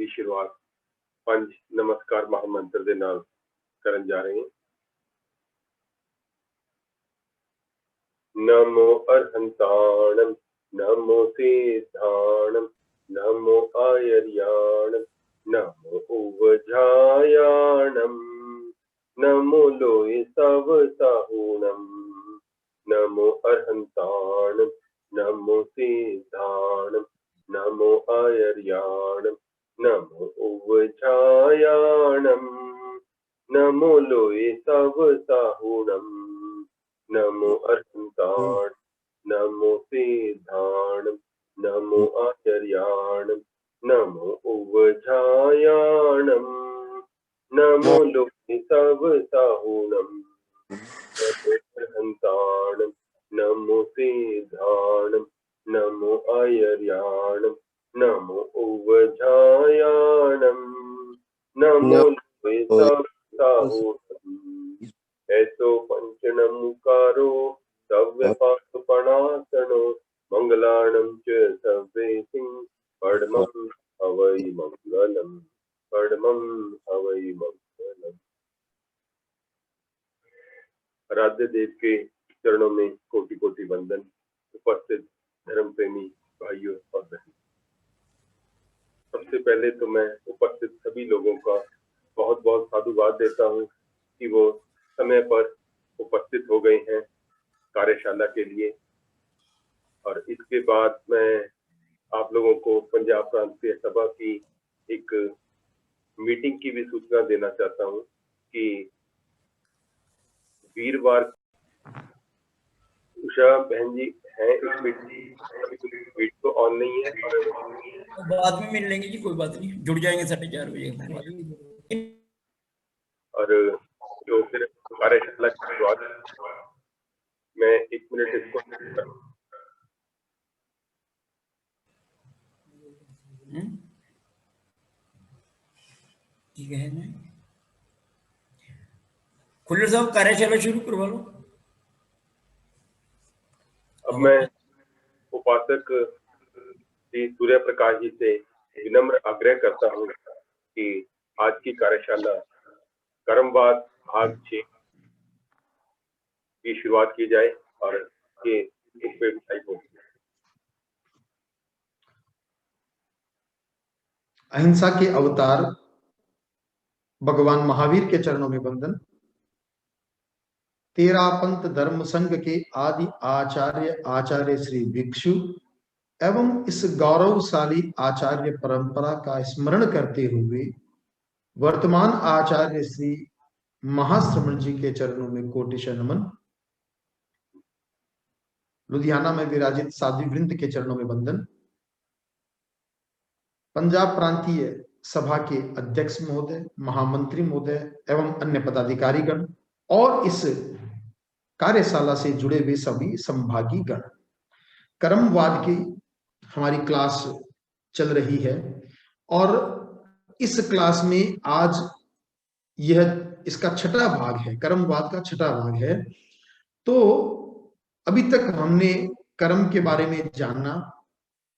ਦੀ ਸ਼ੁਰੂਆਤ 5 ਨਮਸਕਾਰ ਮਹਾਮੰਤਰ ਦੇ ਨਾਲ ਕਰਨ ਜਾ ਰਹੇ ਹਾਂ। नमो अर्हंताणम नमो सिद्धाणम नमो आयर्याणम नमो उवझायाणम नमो लोय सवसाहुणम नमो अर्हंताणम नमो सिद्धाणम नमो आयर्याणम नमो उवझायाणम नमो लोय सवसाहुणम नमो अर्हंताण नमो सिद्धाणम नमो आचर्याणम नमो उवझायाणम नमो लोके सवसाहुणम नमो अर्हंताणम नमो सिद्धाणम नमो आचर्याणम नमो उवझायाणम नमो लोके सवसाहुणम ऐसो पंचनमुकारो सव्यपासपणासनो मंगलाणं च सर्वेसिं परमं हवै मंगलम परमं हवै मंगलम। आराध्य देव के चरणों में कोटि कोटि वंदन। उपस्थित धर्म प्रेमी भाइयों और बहनों, सबसे पहले तो मैं उपस्थित सभी लोगों का बहुत बहुत साधुवाद देता हूँ कि वो समय पर उपस्थित हो गए हैं कार्यशाला के लिए। और इसके बाद मैं आप लोगों को पंजाब प्रांतीय सभा की एक मीटिंग की भी सूचना देना चाहता हूं कि वीरवार उषा बहन जी हैं इस वीडियो ऑन नहीं है, बाद में मिल लेंगे जी, कोई बात नहीं, जुड़ जाएंगे 4:30 बजे। और जो फिर कार्यशाला की शुरुआत मैं 1 मिनट इसको ठीक है ना, खुल्लर साहब कार्यशाला शुरू करवा लो। अब मैं उपासक श्री सूर्य प्रकाश जी से विनम्र आग्रह करता हूँ कि आज की कार्यशाला कर्मवाद भाग 6 की शुरुआत की जाए और ये इस पे टाइप हो। अहिंसा के अवतार भगवान महावीर के चरणों में वंदन। तेरा पंथ धर्म संघ के आदि आचार्य श्री भिक्षु एवं इस गौरवशाली आचार्य परंपरा का स्मरण करते हुए वर्तमान आचार्य श्री महाश्रमण जी के चरणों में कोटिशः नमन। लुधियाना में विराजित साध्वी वृंद के चरणों में वंदन। पंजाब प्रांतीय सभा के अध्यक्ष महोदय, महामंत्री महोदय एवं अन्य पदाधिकारीगण और इस कार्यशाला से जुड़े हुए सभी संभागी गण। कर्मवाद की हमारी क्लास चल रही है और इस क्लास में आज यह इसका 6वां भाग है, कर्मवाद का 6वां भाग है। तो अभी तक हमने कर्म के बारे में जाना,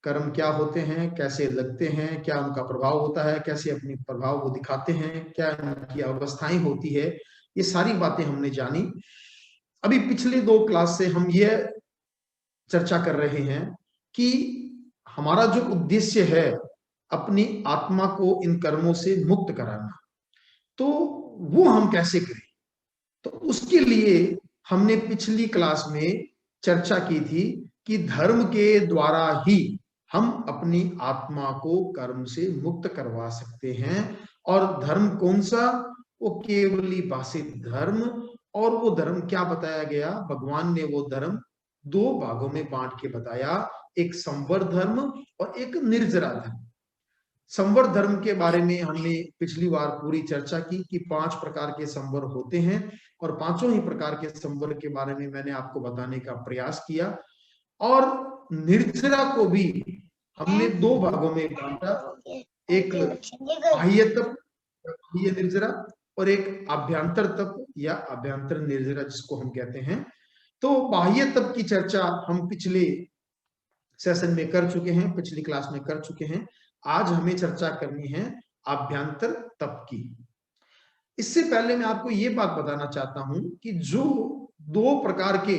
कर्म क्या होते हैं, कैसे लगते हैं, क्या उनका प्रभाव होता है, कैसे अपनी प्रभाव वो दिखाते हैं, क्या उनकी अवस्थाएं होती है, ये सारी बातें हमने जानी। अभी पिछले 2 क्लास से हम ये चर्चा कर रहे हैं कि हमारा जो उद्देश्य है अपनी आत्मा को इन कर्मों से मुक्त कराना, तो वो हम कैसे करें। तो उसके लिए हमने पिछली क्लास में चर्चा की थी कि धर्म के द्वारा ही हम अपनी आत्मा को कर्म से मुक्त करवा सकते हैं। और धर्म कौन सा? वो केवली भाषित धर्म। और वो धर्म क्या बताया गया? भगवान ने वो धर्म 2 भागों में बांट के बताया, एक संवर धर्म और एक निर्जरा धर्म। संवर धर्म के बारे में हमने पिछली बार पूरी चर्चा की कि 5 प्रकार के संवर होते हैं और 5 ही प्रकार के संवर के बारे में मैंने आपको बताने का प्रयास किया। और निर्जरा को भी हमने 2 भागों में बांटा, एक बाह्य तप बाह्य निर्जरा और एक आभ्यंतर तप या आभ्यंतर निर्जरा जिसको हम कहते हैं। तो बाह्य तप की चर्चा हम पिछले सेशन में कर चुके हैं, पिछली क्लास में कर चुके हैं। आज हमें चर्चा करनी है आभ्यंतर तप की। इससे पहले मैं आपको ये बात बताना चाहता हूं कि जो दो प्रकार के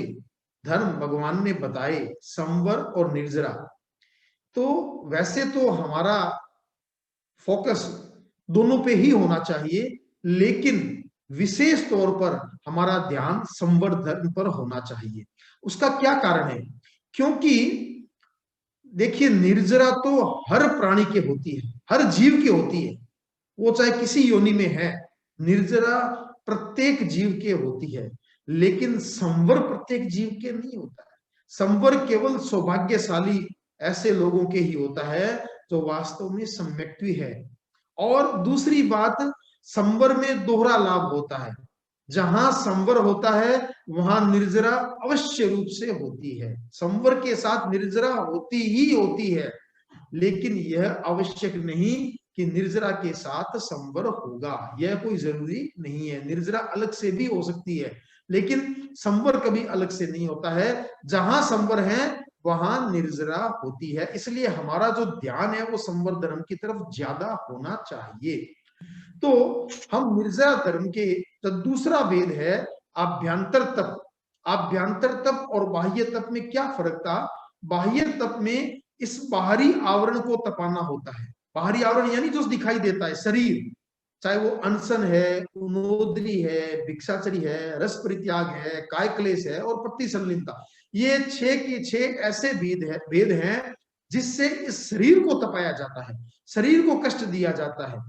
धर्म भगवान ने बताए, संवर और निर्जरा, तो वैसे तो हमारा फोकस दोनों पे ही होना चाहिए, लेकिन विशेष तौर पर हमारा ध्यान संवर धर्म पर होना चाहिए। उसका क्या कारण है? क्योंकि देखिए, निर्जरा तो हर प्राणी के होती है, हर जीव की होती है, वो चाहे किसी योनि में है, निर्जरा प्रत्येक जीव के होती है। लेकिन संवर प्रत्येक जीव के नहीं होता है। संवर केवल सौभाग्यशाली ऐसे लोगों के ही होता है जो वास्तव में सम्यक्त्वी है। और दूसरी बात, संवर में दोहरा लाभ होता है। जहां संवर होता है वहां निर्जरा अवश्य रूप से होती है, संवर के साथ निर्जरा होती ही होती है। लेकिन यह आवश्यक नहीं कि निर्जरा के साथ संवर होगा, यह कोई जरूरी नहीं है। निर्जरा अलग से भी हो सकती है, लेकिन संवर कभी अलग से नहीं होता है। जहां संवर है वहां निर्जरा होती है। इसलिए हमारा जो ध्यान है वो संवर धर्म की तरफ ज्यादा होना चाहिए। तो हम निर्जरा धर्म के तो दूसरा वेद है आभ्यंतर तप। आभ्यंतर तप और बाह्य तप में क्या फर्क था? बाह्य तप में इस बाहरी आवरण को तपाना होता है। बाहरी आवरण यानी जो दिखाई देता है, शरीर, चाहे वो अनशन है, उन्नोदरी है, भिक्षाचरी है, रस परित्याग है, काय क्लेश है और प्रतिसंलिनता, ये 6 के 6 ऐसे भेद हैं जिससे इस शरीर को तपाया जाता है, शरीर को कष्ट दिया जाता है।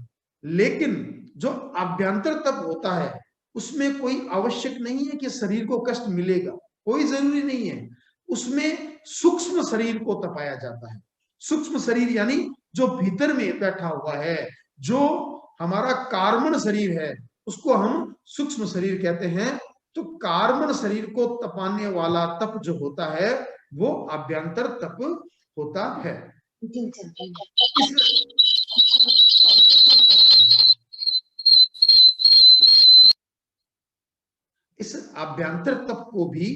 लेकिन जो आभ्यंतर तप होता है उसमें कोई आवश्यक नहीं है कि शरीर को कष्ट मिलेगा, कोई जरूरी नहीं है। उसमें सूक्ष्म शरीर को तपाया जाता है। सूक्ष्म शरीर यानी जो भीतर में बैठा हुआ है, जो हमारा कार्मण शरीर है, उसको हम सूक्ष्म शरीर कहते हैं। तो कार्मण शरीर को तपाने वाला तप जो होता है वो आभ्यंतर तप होता है। इस आभ्यंतर तप को भी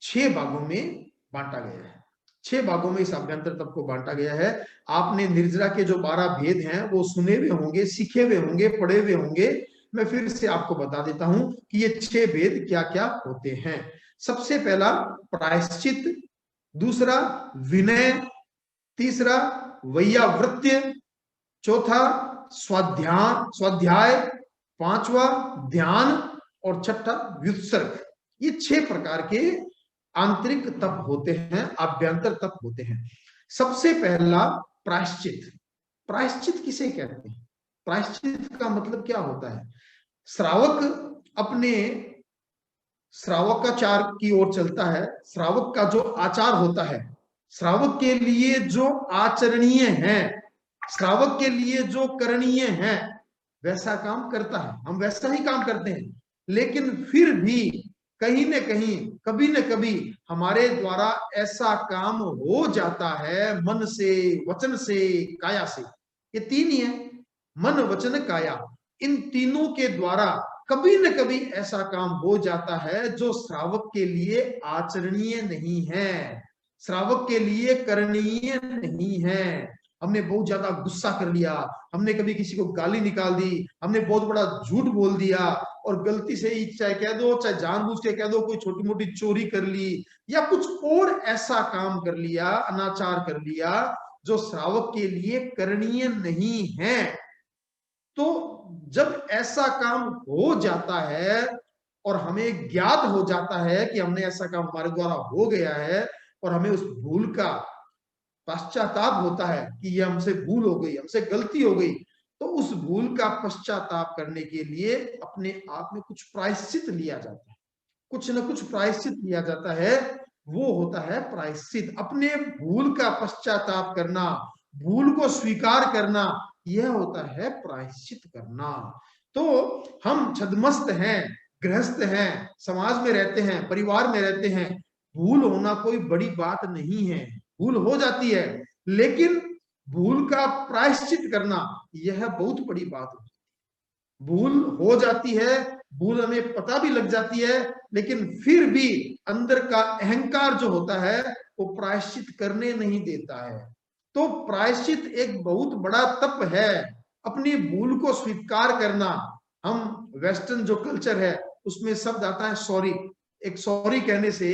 6 भागों में बांटा गया है। 6 भागों में इस आभ्यंतर तप को बांटा गया है। आपने निर्जरा के जो 12 भेद हैं वो सुने हुए होंगे, सीखे हुए होंगे, पढ़े हुए होंगे। मैं फिर से आपको बता देता हूं कि ये 6 भेद क्या क्या होते हैं। सबसे पहला प्रायश्चित, दूसरा विनय, तीसरा वैयावृत्य, चौथा स्वाध्याय, पांचवा ध्यान और छठा व्युत्सर्ग। ये 6 प्रकार के आंतरिक तप होते हैं, आभ्यंतर तप होते हैं। सबसे पहला प्रायश्चित। प्रायश्चित किसे कहते हैं? प्रायश्चित का मतलब क्या होता है? श्रावक अपने श्रावकाचार की ओर चलता है। श्रावक का जो आचार होता है, श्रावक के लिए जो आचरणीय है, श्रावक के लिए जो करणीय है, वैसा काम करता है। हम वैसा ही काम करते हैं, लेकिन फिर भी कहीं न कहीं, कभी न कभी हमारे द्वारा ऐसा काम हो जाता है, मन से, वचन से, काया से। ये 3 ही है, मन, वचन, काया। इन तीनों के द्वारा कभी न कभी ऐसा काम हो जाता है जो श्रावक के लिए आचरणीय नहीं है, श्रावक के लिए करणीय नहीं है। हमने बहुत ज्यादा गुस्सा कर लिया, हमने कभी किसी को गाली निकाल दी, हमने बहुत बड़ा झूठ बोल दिया, और गलती से ही चाहे कह दो, चाहे जानबूझ के कह दो, कोई छोटी मोटी चोरी कर ली या कुछ और ऐसा काम कर लिया, अनाचार कर लिया जो श्रावक के लिए करणीय नहीं है। तो जब ऐसा काम हो जाता है और हमें ज्ञात हो जाता है कि हमने ऐसा काम हमारे द्वारा हो गया है, और हमें उस भूल का पश्चाताप होता है कि ये हमसे भूल हो गई, हमसे गलती हो गई, तो उस भूल का पश्चाताप करने के लिए अपने आप में कुछ प्रायश्चित लिया जाता है, कुछ न कुछ प्रायश्चित लिया जाता है। वो होता है प्रायश्चित। अपने भूल का पश्चाताप करना, भूल को स्वीकार करना, यह होता है प्रायश्चित करना। तो हम छद्मस्त हैं, गृहस्थ हैं, समाज में रहते हैं, परिवार में रहते हैं, भूल होना कोई बड़ी बात नहीं है, भूल हो जाती है, लेकिन भूल का प्रायश्चित करना यह बहुत बड़ी बात है। भूल हो जाती है, भूल हमें पता भी लग जाती है, लेकिन फिर भी अंदर का अहंकार जो होता है वो प्रायश्चित करने नहीं देता है। तो प्रायश्चित एक बहुत बड़ा तप है, अपनी भूल को स्वीकार करना। हम वेस्टर्न जो कल्चर है उसमें शब्द आता है सॉरी, एक सॉरी कहने से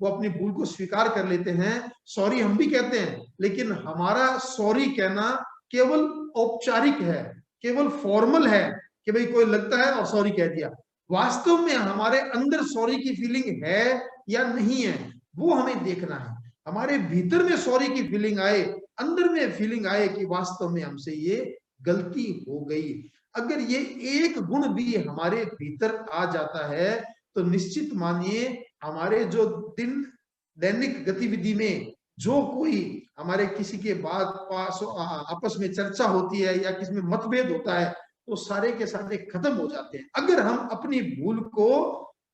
वो अपनी भूल को स्वीकार कर लेते हैं। सॉरी हम भी कहते हैं, लेकिन हमारा सॉरी कहना केवल औपचारिक है, केवल फॉर्मल है कि भाई कोई लगता है और सॉरी कह दिया। वास्तव में हमारे अंदर सॉरी की फीलिंग है या नहीं है, वो हमें देखना है। हमारे भीतर में सॉरी की फीलिंग आए, अंदर में फीलिंग आए कि वास्तव में हमसे ये गलती हो गई। अगर ये एक गुण भी हमारे भीतर आ जाता है तो निश्चित मानिए हमारे जो दैनिक गतिविधि में जो कोई हमारे किसी के बाद पास आपस में चर्चा होती है या किसी में मतभेद होता है तो सारे के सारे खत्म हो जाते हैं, अगर हम अपनी भूल को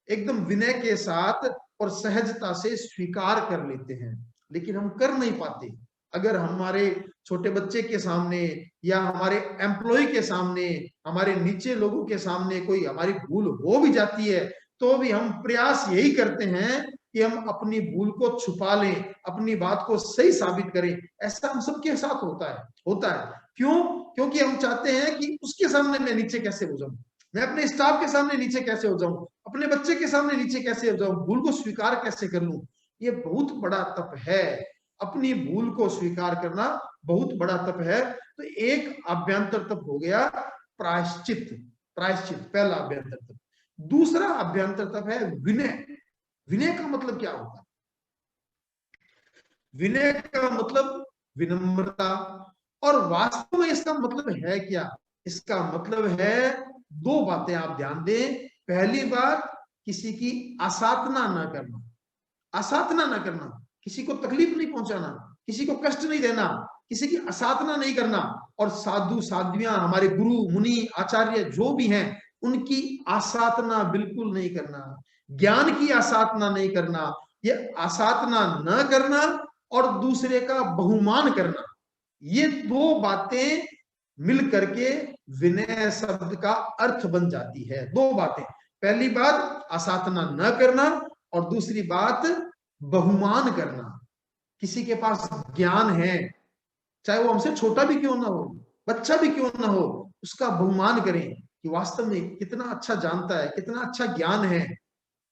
एकदम विनय के साथ और सहजता से स्वीकार कर लेते हैं। लेकिन हम कर नहीं पाते। अगर हमारे छोटे बच्चे के सामने या हमारे एम्प्लॉय के सामने, हमारे नीचे लोगों के सामने कोई हमारी भूल हो भी जाती है तो भी हम प्रयास यही करते हैं कि हम अपनी भूल को छुपा लें, अपनी बात को सही साबित करें। ऐसा हम सबके साथ होता है। क्यों? क्योंकि हम चाहते हैं कि उसके सामने मैं नीचे कैसे हो जाऊं, मैं अपने स्टाफ के सामने नीचे कैसे हो जाऊं, अपने बच्चे के सामने नीचे कैसे हो जाऊं, भूल को स्वीकार कैसे कर लूं। ये बहुत बड़ा तप है, अपनी भूल को स्वीकार करना बहुत बड़ा तप है। तो एक अभ्यंतर तप हो गया प्रायश्चित, पहला अभ्यंतर तप। दूसरा अभ्यंतर तप है विनय। विनय का मतलब क्या होता है? विनय का मतलब विनम्रता। और वास्तव में इसका मतलब है क्या? इसका मतलब है दो बातें आप ध्यान दें। पहली बात, किसी की आसाधना ना करना, आसाधना ना करना, किसी को तकलीफ नहीं पहुंचाना, किसी को कष्ट नहीं देना, किसी की आसाधना नहीं करना। और साधु साध्वियां, हमारे गुरु मुनि आचार्य जो भी हैं, उनकी आसाधना बिल्कुल नहीं करना, ज्ञान की आसाधना नहीं करना। ये आसाधना न करना और दूसरे का बहुमान करना, ये दो बातें मिल करके विनय शब्द का अर्थ बन जाती है। दो बातें, पहली बात आसाधना न करना और दूसरी बात बहुमान करना। किसी के पास ज्ञान है, चाहे वो हमसे छोटा भी क्यों ना हो, बच्चा भी क्यों ना हो, उसका बहुमान करें कि वास्तव में कितना अच्छा जानता है, कितना अच्छा ज्ञान है।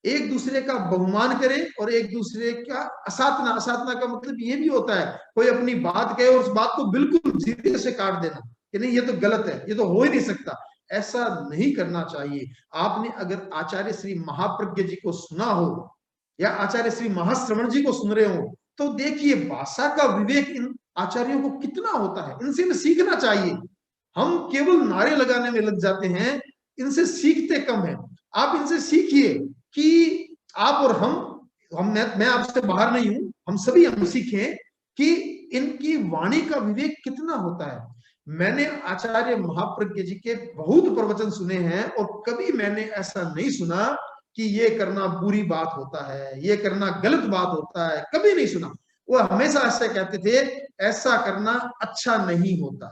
एक दूसरे का बहुमान करें और एक दूसरे का असाधना। असाधना का मतलब ये भी होता है कोई अपनी बात कहे और उस बात को बिल्कुल धीरे से काट देना कि नहीं ये तो गलत है, ये तो हो ही नहीं सकता। ऐसा नहीं करना चाहिए। आपने अगर आचार्य श्री महाप्रज्ञ जी को सुना हो या आचार्य श्री महाश्रवण जी को सुन रहे हो तो देखिए भाषा का विवेक इन आचार्यों को कितना होता है, इनसे भी सीखना चाहिए। हम केवल नारे लगाने में लग जाते हैं, इनसे सीखते कम है। आप इनसे सीखिए कि आप और हम मैं आपसे बाहर नहीं हूं, हम सभी हम सीखें कि इनकी वाणी का विवेक कितना होता है। मैंने आचार्य महाप्रज्ञ जी के बहुत प्रवचन सुने हैं और कभी मैंने ऐसा नहीं सुना कि ये करना बुरी बात होता है, ये करना गलत बात होता है, कभी नहीं सुना। वो हमेशा ऐसे कहते थे, ऐसा करना अच्छा नहीं होता,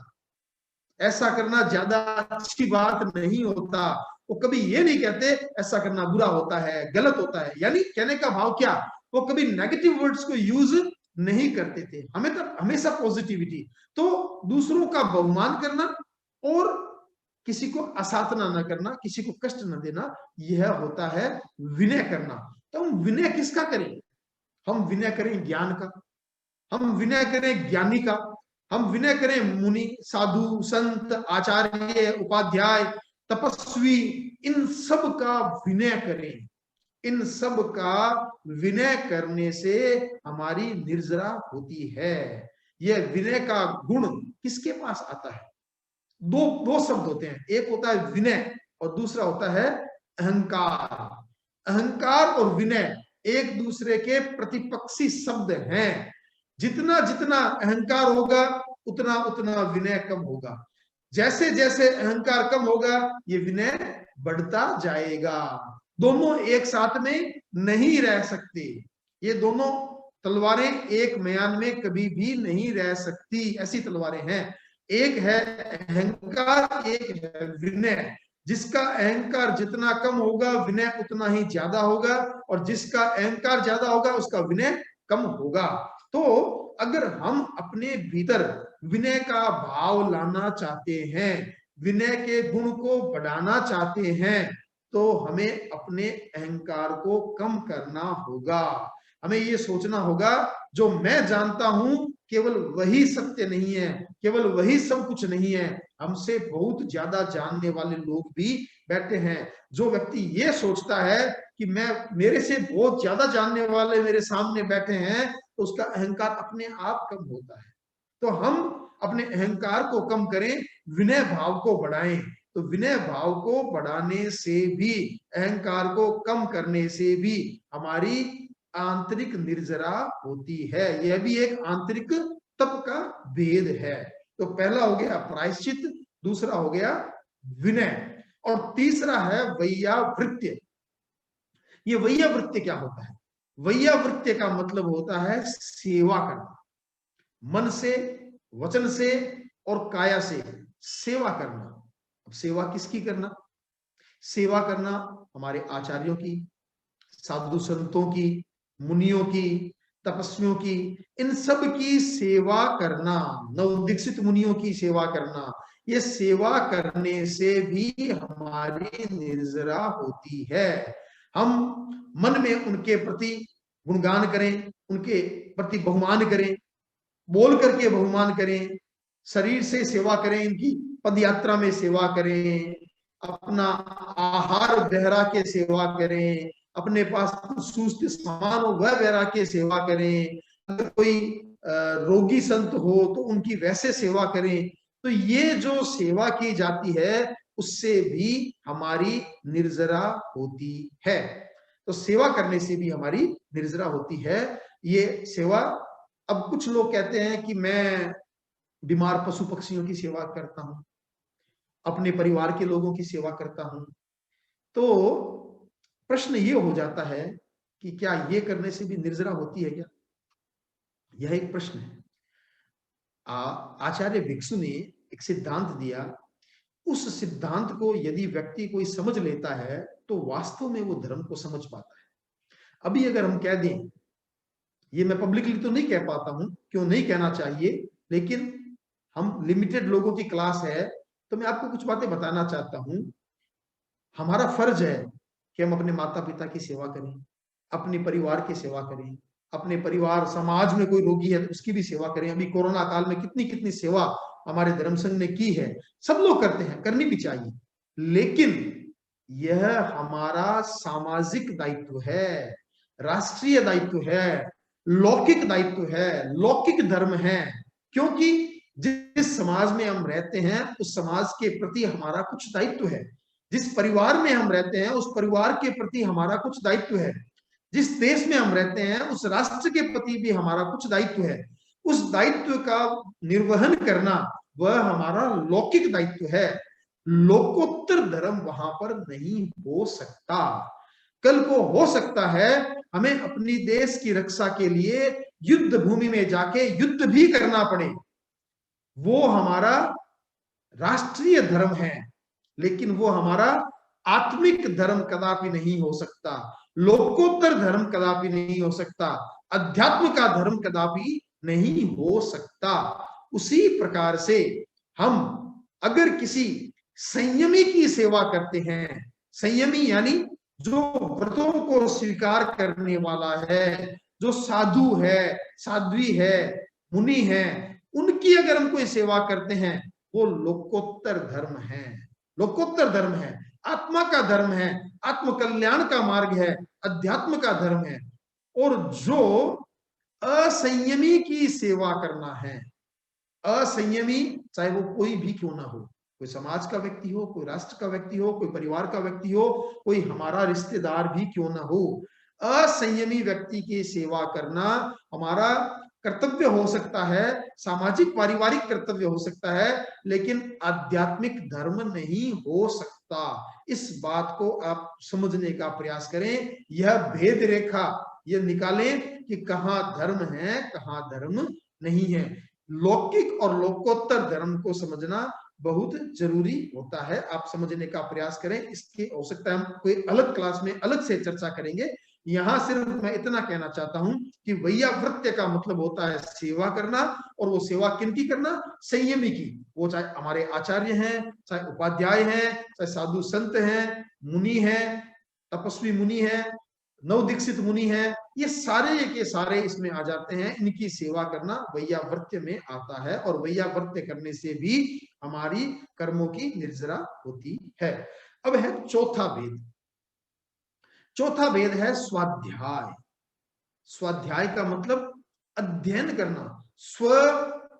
ऐसा करना ज्यादा अच्छी बात नहीं होता। वो कभी ये नहीं कहते ऐसा करना बुरा होता है, गलत होता है। यानी कहने का भाव क्या, वो कभी नेगेटिव वर्ड्स को यूज नहीं करते थे, हमें तो हमेशा पॉजिटिविटी। तो दूसरों का बहुमान करना और किसी को असाधना न करना, किसी को कष्ट न देना, यह होता है विनय करना। तो हम विनय किसका करें? हम विनय करें ज्ञान का, हम विनय करें ज्ञानी का, हम विनय करें मुनि साधु संत आचार्य उपाध्याय तपस्वी, इन सब का विनय करें। इन सब का विनय करने से हमारी निर्जरा होती है। यह विनय का गुण किसके पास आता है? दो शब्द होते हैं, एक होता है विनय और दूसरा होता है अहंकार। अहंकार और विनय एक दूसरे के प्रतिपक्षी शब्द हैं। जितना जितना अहंकार होगा उतना उतना विनय कम होगा, जैसे जैसे अहंकार कम होगा ये विनय बढ़ता जाएगा। दोनों एक साथ में नहीं रह सकते, ये दोनों तलवारें एक म्यान में कभी भी नहीं रह सकती, ऐसी तलवारें हैं। एक है अहंकार, एक है विनय। जिसका अहंकार जितना कम होगा विनय उतना ही ज्यादा होगा, और जिसका अहंकार ज्यादा होगा उसका विनय कम होगा। तो अगर हम अपने भीतर विनय का भाव लाना चाहते हैं, विनय के गुण को बढ़ाना चाहते हैं, तो हमें अपने अहंकार को कम करना होगा। हमें ये सोचना होगा जो मैं जानता हूं केवल वही सत्य नहीं है, केवल वही सब कुछ नहीं है, हमसे बहुत ज्यादा जानने वाले लोग भी बैठे हैं। जो व्यक्ति ये सोचता है कि मेरे से बहुत ज्यादा जानने वाले मेरे सामने बैठे हैं, तो उसका अहंकार अपने आप कम होता है। तो हम अपने अहंकार को कम करें, विनय भाव को बढ़ाएं। तो विनय भाव को बढ़ाने से भी, अहंकार को कम करने से भी हमारी आंतरिक निर्जरा होती है। यह भी एक आंतरिक तप का भेद है। तो पहला हो गया प्रायश्चित, दूसरा हो गया विनय, और तीसरा है वैयावृत्य। ये वैयावृत्य क्या होता है? वैयावृत्य का मतलब होता है सेवा करना, मन से, वचन से और काया से सेवा करना। अब सेवा किसकी करना? सेवा करना हमारे आचार्यों की, साधु संतों की, मुनियों की, तपस्वियों की, इन सब की सेवा करना, नवदीक्षित मुनियों की सेवा करना। ये सेवा करने से भी हमारी निर्जरा होती है। हम मन में उनके प्रति गुणगान करें, उनके प्रति बहुमान करें, बोल करके बहुमान करें, शरीर से सेवा करें, इनकी पद यात्रा में सेवा करें, अपना आहार बहरा के सेवा करें, अपने पास सुस्त सामान हो वह बहरा के सेवा करें, अगर कोई रोगी संत हो तो उनकी वैसे सेवा करें। तो ये जो सेवा की जाती है उससे भी हमारी निर्जरा होती है। तो सेवा करने से भी हमारी निर्जरा होती है। ये सेवा, अब कुछ लोग कहते हैं कि मैं बीमार पशु पक्षियों की सेवा करता हूं, अपने परिवार के लोगों की सेवा करता हूं। तो प्रश्न ये हो जाता है कि क्या ये करने से भी निर्जरा होती है क्या? यह एक प्रश्न है। आचार्य भिक्षु ने एक सिद्धांत दिया, उस सिद्धांत को यदि व्यक्ति कोई समझ लेता है तो वास्तव में वो धर्म को समझ पाता है। अभी अगर हम कह दें, ये मैं पब्लिकली तो नहीं कह पाता हूं, क्यों नहीं कहना चाहिए, लेकिन हम लिमिटेड लोगों की क्लास है तो मैं आपको कुछ बातें बताना चाहता हूं। हमारा फर्ज है कि हम अपने माता पिता की सेवा करें, अपने परिवार की सेवा करें, अपने परिवार समाज में कोई रोगी है तो उसकी भी सेवा करें। अभी कोरोना काल में कितनी कितनी सेवा हमारे धर्म संघ ने की है, सब लोग करते हैं, करनी भी चाहिए। लेकिन यह हमारा सामाजिक दायित्व है, राष्ट्रीय दायित्व है, लौकिक दायित्व है, लौकिक धर्म है। क्योंकि जिस समाज में हम रहते हैं उस समाज के प्रति हमारा कुछ दायित्व है, जिस परिवार में हम रहते हैं उस परिवार के प्रति हमारा कुछ दायित्व है, जिस देश में हम रहते हैं उस राष्ट्र के प्रति भी हमारा कुछ दायित्व है। उस दायित्व का निर्वहन करना वह हमारा लौकिक दायित्व है। लोकोत्तर धर्म वहां पर नहीं हो सकता। कल को हो सकता है हमें अपनी देश की रक्षा के लिए युद्ध भूमि में जाके युद्ध भी करना पड़े, वो हमारा राष्ट्रीय धर्म है, लेकिन वो हमारा आत्मिक धर्म कदापि नहीं हो सकता, लोकोत्तर धर्म कदापि नहीं हो सकता, अध्यात्म का धर्म कदापि नहीं हो सकता। उसी प्रकार से हम अगर किसी संयमी की सेवा करते हैं, संयमी यानी जो व्रतों को स्वीकार करने वाला है, जो साधु है, साध्वी है, मुनि है, उनकी अगर हम कोई सेवा करते हैं, वो लोकोत्तर धर्म है, लोकोत्तर धर्म है, आत्मा का धर्म है, आत्म कल्याण का मार्ग है, अध्यात्म का धर्म है। और जो असंयमी की सेवा करना है, असंयमी चाहे वो कोई भी क्यों ना हो, कोई समाज का व्यक्ति हो, कोई राष्ट्र का व्यक्ति हो, कोई परिवार का व्यक्ति हो, कोई हमारा रिश्तेदार भी क्यों ना हो, असंयमी व्यक्ति की सेवा करना हमारा कर्तव्य हो सकता है, सामाजिक पारिवारिक कर्तव्य हो सकता है, लेकिन आध्यात्मिक धर्म नहीं हो सकता। इस बात को आप समझने का प्रयास करें, यह भेद रेखा ये निकालें कि कहां धर्म है, कहां धर्म नहीं है। लौकिक और लोकोत्तर धर्म को समझना बहुत जरूरी होता है। आप समझने का प्रयास करें। इसकी हो सकता है हम कोई अलग क्लास में अलग से चर्चा करेंगे, यहाँ सिर्फ मैं इतना कहना चाहता हूं कि वैयावृत्य का मतलब होता है सेवा करना, और वो सेवा किनकी करना? संयमी की। वो चाहे हमारे आचार्य हैं, चाहे उपाध्याय हैं, चाहे साधु संत हैं, मुनि हैं, तपस्वी मुनि हैं, नवदीक्षित मुनि हैं, ये सारे के सारे इसमें आ जाते हैं। इनकी सेवा करना वैयावृत्य में आता है, और वैयावृत्य करने से भी हमारी कर्मों की निर्जरा होती है। अब है चौथा भेद। चौथा भेद है स्वाध्याय। स्वाध्याय का मतलब अध्ययन करना। स्व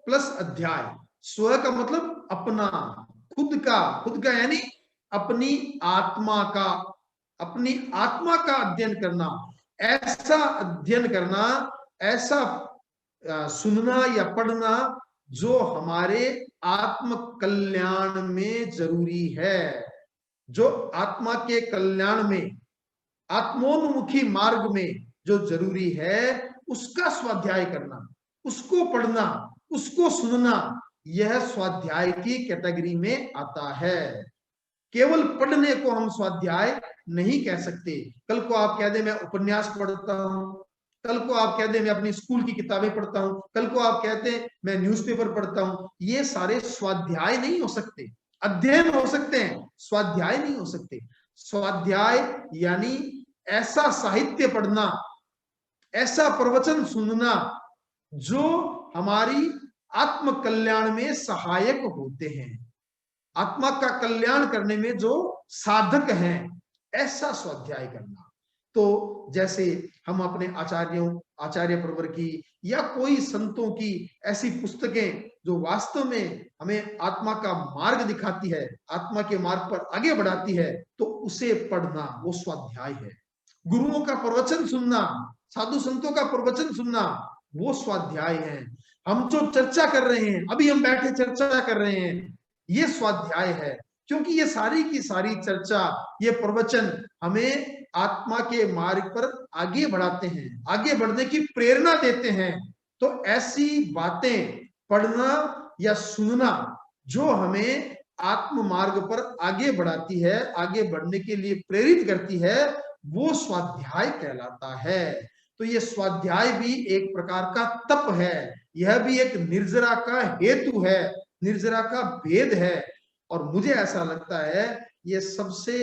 प्लस अध्याय। स्व का मतलब अपना, खुद का यानी अपनी आत्मा का, अपनी आत्मा का अध्ययन करना। ऐसा अध्ययन करना, ऐसा सुनना या पढ़ना जो हमारे आत्म कल्याण में जरूरी है, जो आत्मा के कल्याण में, आत्मोन्मुखी मार्ग में जो जरूरी है, उसका स्वाध्याय करना, उसको पढ़ना, उसको सुनना, यह स्वाध्याय की कैटेगरी में आता है। केवल पढ़ने को हम स्वाध्याय नहीं कह सकते। कल को आप कह दे मैं उपन्यास पढ़ता हूं, कल को आप कह दे मैं अपनी स्कूल की किताबें पढ़ता हूं, कल को आप कहते हैं मैं न्यूज़पेपर पढ़ता हूं, ये सारे स्वाध्याय नहीं हो सकते। अध्ययन हो सकते हैं, स्वाध्याय नहीं हो सकते। स्वाध्याय यानी ऐसा साहित्य पढ़ना, ऐसा प्रवचन सुनना जो हमारी आत्म कल्याण में सहायक होते हैं, आत्मा का कल्याण करने में जो साधक हैं, ऐसा स्वाध्याय करना। तो जैसे हम अपने आचार्यों, आचार्य प्रवर की या कोई संतों की ऐसी पुस्तकें जो वास्तव में हमें आत्मा का मार्ग दिखाती है, आत्मा के मार्ग पर आगे बढ़ाती है, तो उसे पढ़ना वो स्वाध्याय है। गुरुओं का प्रवचन सुनना, साधु संतों का प्रवचन सुनना, वो स्वाध्याय है। हम जो चर्चा कर रहे हैं, अभी हम बैठे चर्चा कर रहे हैं, ये स्वाध्याय है। क्योंकि ये सारी की सारी चर्चा, ये प्रवचन हमें आत्मा के मार्ग पर आगे बढ़ाते हैं, आगे बढ़ने की प्रेरणा देते हैं। तो ऐसी बातें पढ़ना या सुनना जो हमें आत्म मार्ग पर आगे बढ़ाती है, आगे बढ़ने के लिए प्रेरित करती है, वो स्वाध्याय कहलाता है। तो ये स्वाध्याय भी एक प्रकार का तप है, यह भी एक निर्जरा का हेतु है, निर्जरा का भेद है। और मुझे ऐसा लगता है ये सबसे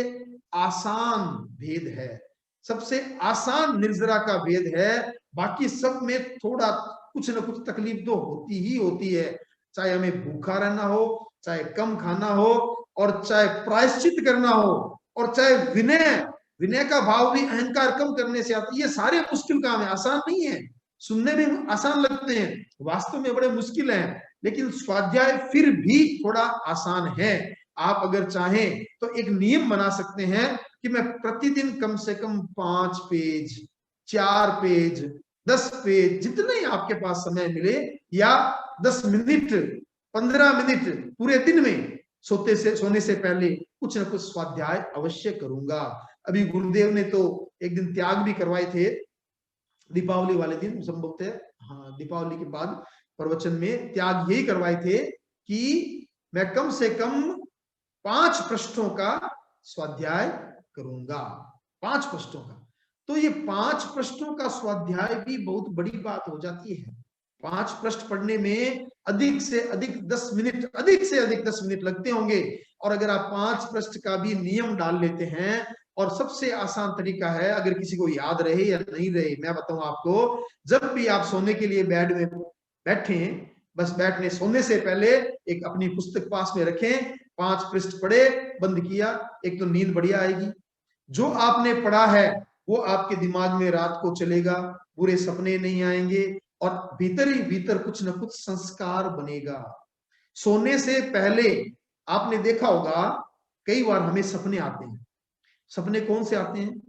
आसान भेद है, सबसे आसान निर्जरा का भेद है। बाकी सब में थोड़ा कुछ ना कुछ तकलीफ तो होती ही होती है, चाहे हमें भूखा रहना हो, चाहे कम खाना हो, और चाहे प्रायश्चित करना हो, और चाहे विनय का भाव भी अहंकार कम करने से आता है। ये सारे मुश्किल काम है, आसान नहीं है। सुनने में आसान लगते हैं, वास्तव में बड़े मुश्किल हैं। लेकिन स्वाध्याय फिर भी थोड़ा आसान है। आप अगर चाहें तो एक नियम बना सकते हैं कि मैं प्रतिदिन कम से कम 5 पेज, 4 पेज, 10 पेज, जितने आपके पास समय मिले, या 10 मिनट, 15 मिनट पूरे दिन में सोने से पहले कुछ ना कुछ स्वाध्याय अवश्य करूंगा। अभी गुरुदेव ने तो एक दिन त्याग भी करवाए थे, दीपावली वाले दिन संभवतः, हाँ दीपावली के बाद प्रवचन में त्याग यही करवाए थे कि मैं कम से कम 5 पृष्ठों का स्वाध्याय करूंगा, 5 पृष्ठों का। तो ये 5 पृष्ठों का स्वाध्याय भी बहुत बड़ी बात हो जाती है। 5 पृष्ठ पढ़ने में अधिक से अधिक 10 मिनट, अधिक से अधिक 10 मिनट लगते होंगे। और अगर आप 5 पृष्ठ का भी नियम डाल लेते हैं, और सबसे आसान तरीका है, अगर किसी को याद रहे या नहीं रहे, मैं बताऊं आपको, जब भी आप सोने के लिए बेड में बैठे, बस बैठने सोने से पहले एक अपनी पुस्तक पास में रखें, 5 पृष्ठ पढ़े, बंद किया, एक तो नींद बढ़िया आएगी। जो आपने पढ़ा है वो आपके दिमाग में रात को चलेगा, बुरे सपने नहीं आएंगे, और भीतर ही भीतर कुछ ना कुछ संस्कार बनेगा। सोने से पहले आपने देखा होगा कई बार हमें सपने आते हैं। सपने कौन से आते हैं?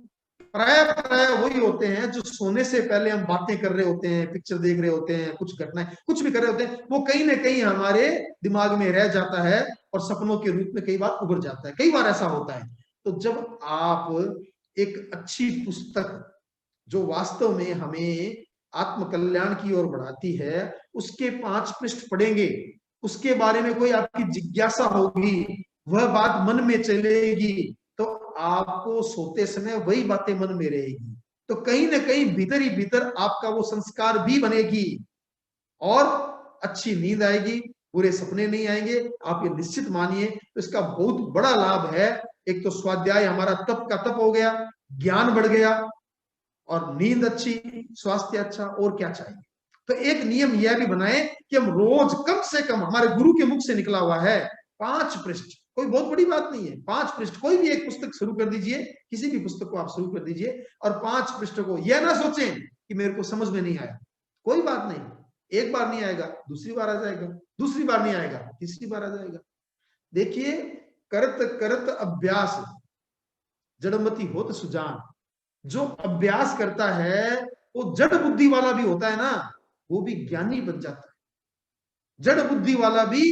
प्राय वही होते हैं जो सोने से पहले हम बातें कर रहे होते हैं, पिक्चर देख रहे होते हैं, कुछ घटनाएं, कुछ भी कर रहे होते हैं, वो कहीं ना कहीं हमारे दिमाग में रह जाता है और सपनों के रूप में कई बार उभर जाता है। कई बार ऐसा होता है। तो जब आप एक अच्छी पुस्तक जो वास्तव में हमें आत्म कल्याण की ओर बढ़ाती है, उसके 5 पृष्ठ पढ़ेंगे, उसके बारे में कोई आपकी जिज्ञासा होगी, वह बात मन में चलेगी, तो आपको सोते समय वही बातें मन में रहेगी। तो कहीं ना कहीं भीतर ही भीतर आपका वो संस्कार भी बनेगी और अच्छी नींद आएगी, बुरे सपने नहीं आएंगे। आप ये निश्चित मानिए। तो इसका बहुत बड़ा लाभ है। एक तो स्वाध्याय हमारा तप का तप हो गया, ज्ञान बढ़ गया, और नींद अच्छी, स्वास्थ्य अच्छा, और क्या चाहिए। तो एक नियम यह भी बनाए कि हम रोज कम से कम, हमारे गुरु के मुख से निकला हुआ है, 5 पृष्ठ, कोई बहुत बड़ी बात नहीं है, 5 पृष्ठ कोई भी एक पुस्तक शुरू कर दीजिए, किसी भी पुस्तक को आप शुरू कर दीजिए, और 5 पृष्ठ को यह ना सोचें कि मेरे को समझ में नहीं आया। कोई बात नहीं, एक बार नहीं आएगा, दूसरी बार आ जाएगा, दूसरी बार नहीं आएगा, तीसरी बार आ जाएगा। देखिए, करत करत अभ्यास जड़मति होत सुजान। जो अभ्यास करता है वो जड़ बुद्धि वाला भी होता है ना, वो भी ज्ञानी बन जाता है। जड़ बुद्धि वाला भी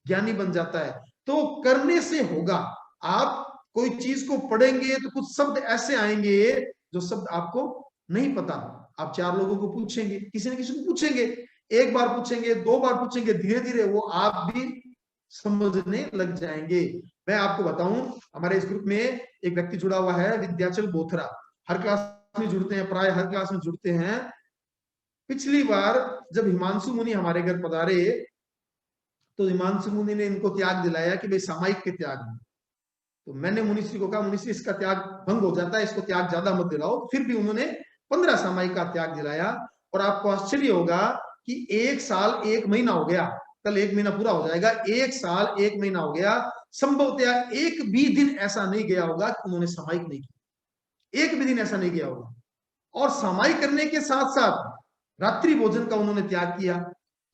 ज्ञानी बन जाता है। तो करने से होगा। आप कोई चीज को पढ़ेंगे तो कुछ शब्द ऐसे आएंगे जो शब्द आपको नहीं पता। आप 4 लोगों को पूछेंगे, किसी न किसी को पूछेंगे, 1 बार पूछेंगे, 2 बार पूछेंगे, धीरे धीरे वो आप भी समझने लग जाएंगे। मैं आपको बताऊं, हमारे इस ग्रुप में एक व्यक्ति जुड़ा हुआ है, विद्याचल बोथरा। हर क्लास में जुड़ते हैं, प्राय हर क्लास में जुड़ते हैं। पिछली बार जब हिमांशु मुनि हमारे घर पधारे तो हिमांशु मुनि ने इनको त्याग दिलाया कि भाई सामायिक के त्याग में। तो मैंने मुनिश्री को कहा, मुनिश्री इसका त्याग भंग हो जाता है, इसको त्याग ज्यादा मत दिलाओ। फिर भी उन्होंने 15 सामायिक का त्याग दिलाया। और आपको आश्चर्य होगा कि 1 साल 1 महीना हो गया, कल 1 महीना पूरा हो जाएगा, 1 साल 1 महीना हो गया, संभवतया एक भी दिन ऐसा नहीं गया होगा कि उन्होंने सामायिक नहीं की। एक भी दिन ऐसा नहीं गया होगा। और सामायिक करने के साथ साथ रात्रि भोजन का उन्होंने त्याग किया।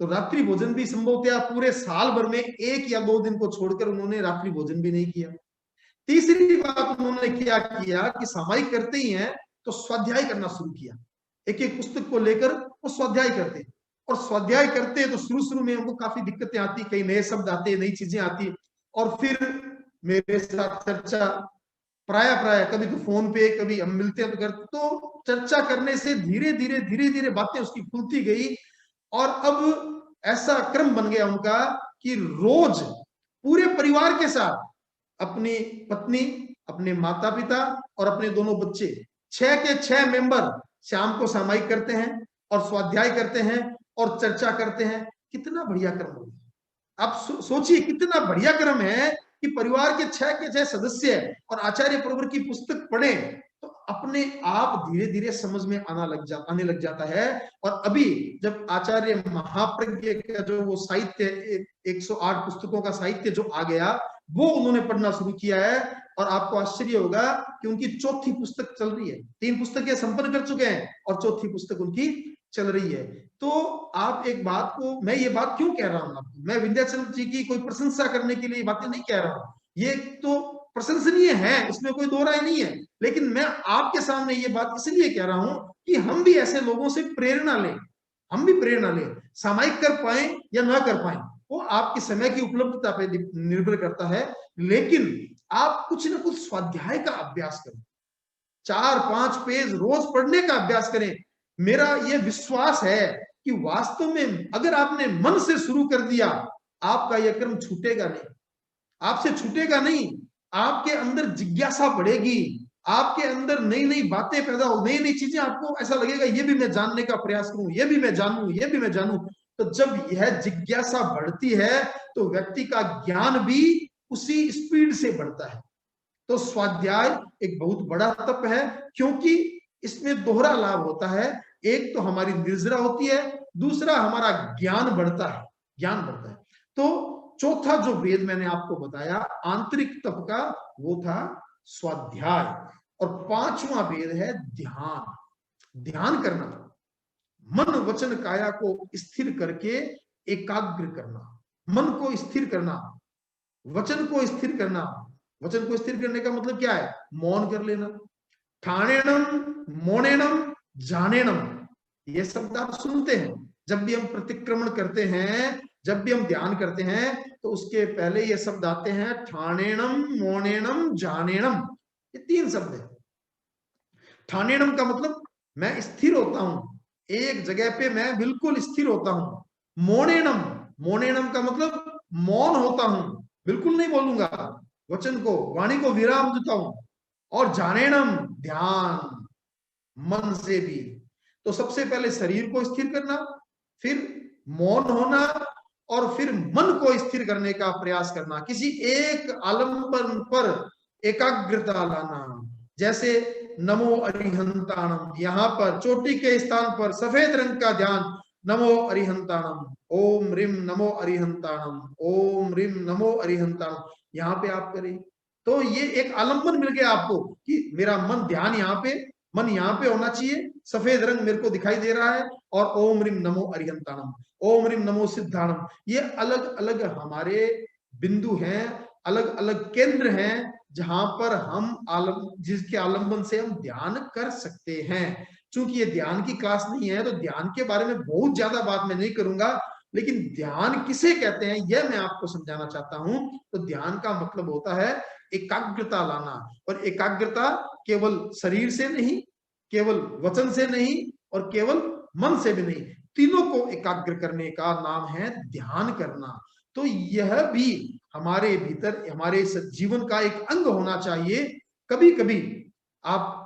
तो रात्रि भोजन भी संभवतया पूरे साल भर में 1 या 2 दिन को छोड़कर उन्होंने रात्रि भोजन भी नहीं किया। तीसरी बात उन्होंने क्या किया कि सामायिक करते ही हैं तो स्वाध्याय करना शुरू किया। एक एक पुस्तक को लेकर वो स्वाध्याय करते, और स्वाध्याय करते तो शुरू में उनको काफी दिक्कतें आती, कई नए शब्द आते, नई चीजें आती। और फिर मेरे साथ चर्चा, प्राय कभी तो फोन पे, कभी हम मिलते हैं तो करते, तो चर्चा करने से धीरे धीरे बातें उसकी खुलती गई। और अब ऐसा क्रम बन गया उनका कि रोज पूरे परिवार के साथ, अपनी पत्नी, अपने माता पिता और अपने दोनों बच्चे, 6 के 6 मेंबर शाम को सामायिक करते हैं और स्वाध्याय करते हैं और चर्चा करते हैं। कितना बढ़िया क्रम हो गया। आप सोचिए कितना बढ़िया क्रम है कि परिवार के 6 के 6 सदस्य और आचार्य प्रवर की पुस्तक पढ़े तो अपने आप धीरे धीरे समझ में आने लग जाता है। और अभी जब आचार्य महाप्रज्ञ का जो वो साहित्य, 108 पुस्तकों का साहित्य जो आ गया, वो उन्होंने पढ़ना शुरू किया है। और आपको आश्चर्य होगा कि उनकी 4थी पुस्तक चल रही है। 3 पुस्तकें संपन्न कर चुके हैं और 4थी पुस्तक उनकी चल रही है। तो आप एक बात को, मैं ये बात क्यों कह रहा हूं आपको, मैं विंध्याचल जी की कोई प्रशंसा करने के लिए बातें नहीं कह रहा हूं, ये तो प्रशंसनीय है, इसमें कोई दो राय नहीं है। लेकिन मैं आपके सामने ये बात इसलिए कह रहा हूं कि हम भी ऐसे लोगों से प्रेरणा लें, हम भी प्रेरणा लें। सामायिक कर पाए या ना कर पाए वो आपके समय की उपलब्धता पे निर्भर करता है, लेकिन आप कुछ ना कुछ स्वाध्याय का अभ्यास करें, 4-5 पेज रोज पढ़ने का अभ्यास करें। मेरा यह विश्वास है कि वास्तव में अगर आपने मन से शुरू कर दिया, आपका यह क्रम छूटेगा नहीं, आपसे छूटेगा नहीं। आपके अंदर जिज्ञासा बढ़ेगी, आपके अंदर नई नई बातें पैदा हो, नई नई चीजें, आपको ऐसा लगेगा ये भी मैं जानने का प्रयास करूं, ये भी मैं जानूं, ये भी मैं जानूं। तो जब यह जिज्ञासा बढ़ती है तो व्यक्ति का ज्ञान भी उसी स्पीड से बढ़ता है। तो स्वाध्याय एक बहुत बड़ा तप है, क्योंकि इसमें दोहरा लाभ होता है। एक तो हमारी निर्जरा होती है, दूसरा हमारा ज्ञान बढ़ता है, ज्ञान बढ़ता है। तो चौथा जो वेद मैंने आपको बताया आंतरिक तप का, वो था स्वाध्याय। और 5वां वेद है ध्यान। ध्यान करना, मन वचन काया को स्थिर करके एकाग्र करना, मन को स्थिर करना, वचन को स्थिर करना। वचन को स्थिर करने का मतलब क्या है? मौन कर लेना। ठाणेणम, मौनेणम, जानेणम, ये शब्द आप सुनते हैं जब भी हम प्रतिक्रमण करते हैं, जब भी हम ध्यान करते हैं, तो उसके पहले ये शब्द आते हैं ठाणेणम, मौनेणम, जानेणम। ये 3 शब्द है। ठाणेणम का मतलब मैं स्थिर होता हूं, एक जगह पे मैं बिल्कुल स्थिर होता हूं। मौनेणम, मौनेणम का मतलब मौन होता हूं, बिल्कुल नहीं बोलूंगा, वचन को, वाणी को विराम देता हूं। और जानेणम, ध्यान, मन से भी। तो सबसे पहले शरीर को स्थिर करना, फिर मौन होना, और फिर मन को स्थिर करने का प्रयास करना, किसी एक आलंबन पर एकाग्रता लाना। जैसे नमो अरिहंताणम, यहाँ पर चोटी के स्थान पर सफेद रंग का ध्यान, नमो अरिहंताणम, ओम रिम नमो अरिहंताणम, ओम रिम नमो अरिहंताणम, यहाँ पे आप करें। तो ये एक आलंबन मिल गया आपको कि मेरा मन ध्यान यहाँ पे, मन यहाँ पे होना चाहिए, सफेद रंग मेरे को दिखाई दे रहा है, और ओम रिम नमो अरिहंताणम, ओम रिम नमो सिद्धाणम। ये अलग अलग हमारे बिंदु हैं, अलग अलग केंद्र हैं, जहां पर हम जिसके आलंबन से हम ध्यान कर सकते हैं। चूंकि ये ध्यान की क्लास नहीं है, तो ध्यान के बारे में बहुत ज्यादा बात मैं नहीं करूंगा, लेकिन ध्यान किसे कहते हैं यह मैं आपको समझाना चाहता हूं। तो ध्यान का मतलब होता है एकाग्रता लाना, और एकाग्रता केवल शरीर से नहीं, केवल वचन से नहीं, और केवल मन से भी नहीं, तीनों को एकाग्र करने का नाम है ध्यान करना। तो यह भी हमारे भीतर, हमारे जीवन का एक अंग होना चाहिए। कभी कभी आप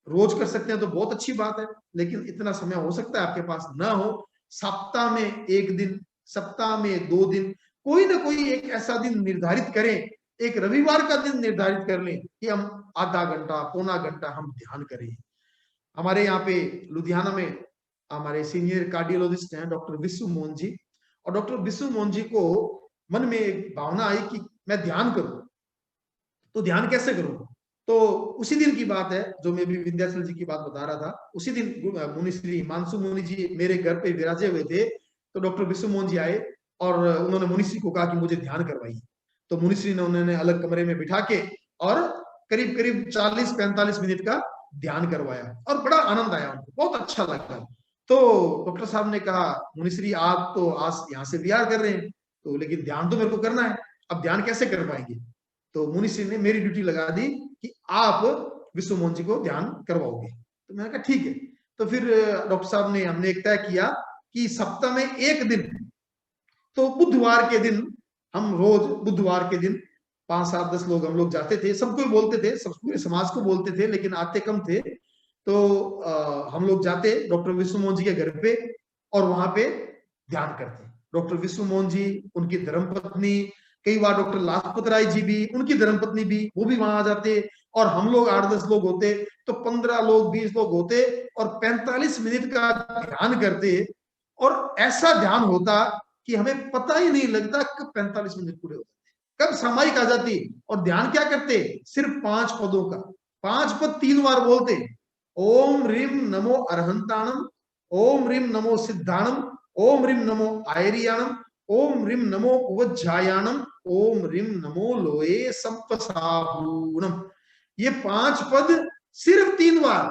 रोज कर सकते हैं तो बहुत अच्छी बात है, लेकिन इतना समय हो सकता है आपके पास ना हो। सप्ताह में 1 दिन, सप्ताह में 2 दिन, कोई ना कोई एक ऐसा दिन निर्धारित करें, एक रविवार का दिन निर्धारित कर लें कि हम आधा घंटा, पौना घंटा हम ध्यान करें। हमारे यहाँ पे लुधियाना में हमारे सीनियर कार्डियोलॉजिस्ट हैं डॉक्टर विश्व मोहन जी, और डॉक्टर विश्व मोहन जी को मन में एक भावना आई कि मैं ध्यान करूं। तो ध्यान कैसे करूं? तो उसी दिन की बात है जो मैं भी विंध्याचल जी की बात बता रहा था। उसी दिन मुनि श्री हिमांशु मुनि जी मेरे घर पे विराजे हुए थे। तो डॉक्टर विश्व मोहन जी आए और उन्होंने मुनि श्री को कहा कि मुझे ध्यान करवाइए। तो मुनि श्री ने उन्होंने अलग कमरे में बिठा के और करीब करीब 40-45 मिनट का ध्यान करवाया, और बड़ा आनंद आया उनको, बहुत अच्छा लगा। तो डॉक्टर साहब ने कहा, मुनि श्री आप तो आज यहाँ से विहार कर रहे हैं, तो लेकिन ध्यान तो मेरे को करना है, अब ध्यान कैसे कर पाएंगे? तो मुनि श्री ने मेरी ड्यूटी लगा दी कि आप विश्व मोहन जी को ध्यान करवाओगे। तो मैंने कहा ठीक है। तो फिर डॉक्टर साहब ने, हमने एक तय किया कि सप्ताह में 1 दिन, तो बुधवार के दिन, हम रोज बुधवार के दिन 5-7-10 लोग हम लोग जाते थे, सबको बोलते थे, सब पूरे समाज को बोलते थे, लेकिन आते कम थे। तो हम लोग जाते डॉक्टर विश्व मोहन जी के घर पे, और वहां पे ध्यान करते। डॉक्टर विश्व मोहन जी, उनकी धर्मपत्नी, कई बार डॉक्टर लाजपत राय जी भी, उनकी धर्मपत्नी भी, वो भी वहां आ जाते, और हम लोग 8-10 लोग होते, तो 15 लोग 20 लोग होते, और 45 मिनट का ध्यान करते। और ऐसा ध्यान होता कि हमें पता ही नहीं लगता कब 45 मिनट पूरे होते, कब सामायिक आ जाती। और ध्यान क्या करते? सिर्फ 5 पदों का, 5 पद 3 बार बोलते। ओम रीम नमो अरहंताणम, ओम रीम नमो सिद्धाणम, ओम रीम नमो आयरियाणम, ओम रीम नमो उवज्जायाणम, ओम रीम नमो लोए संपसाहूणम। ये 5 पद सिर्फ 3 बार,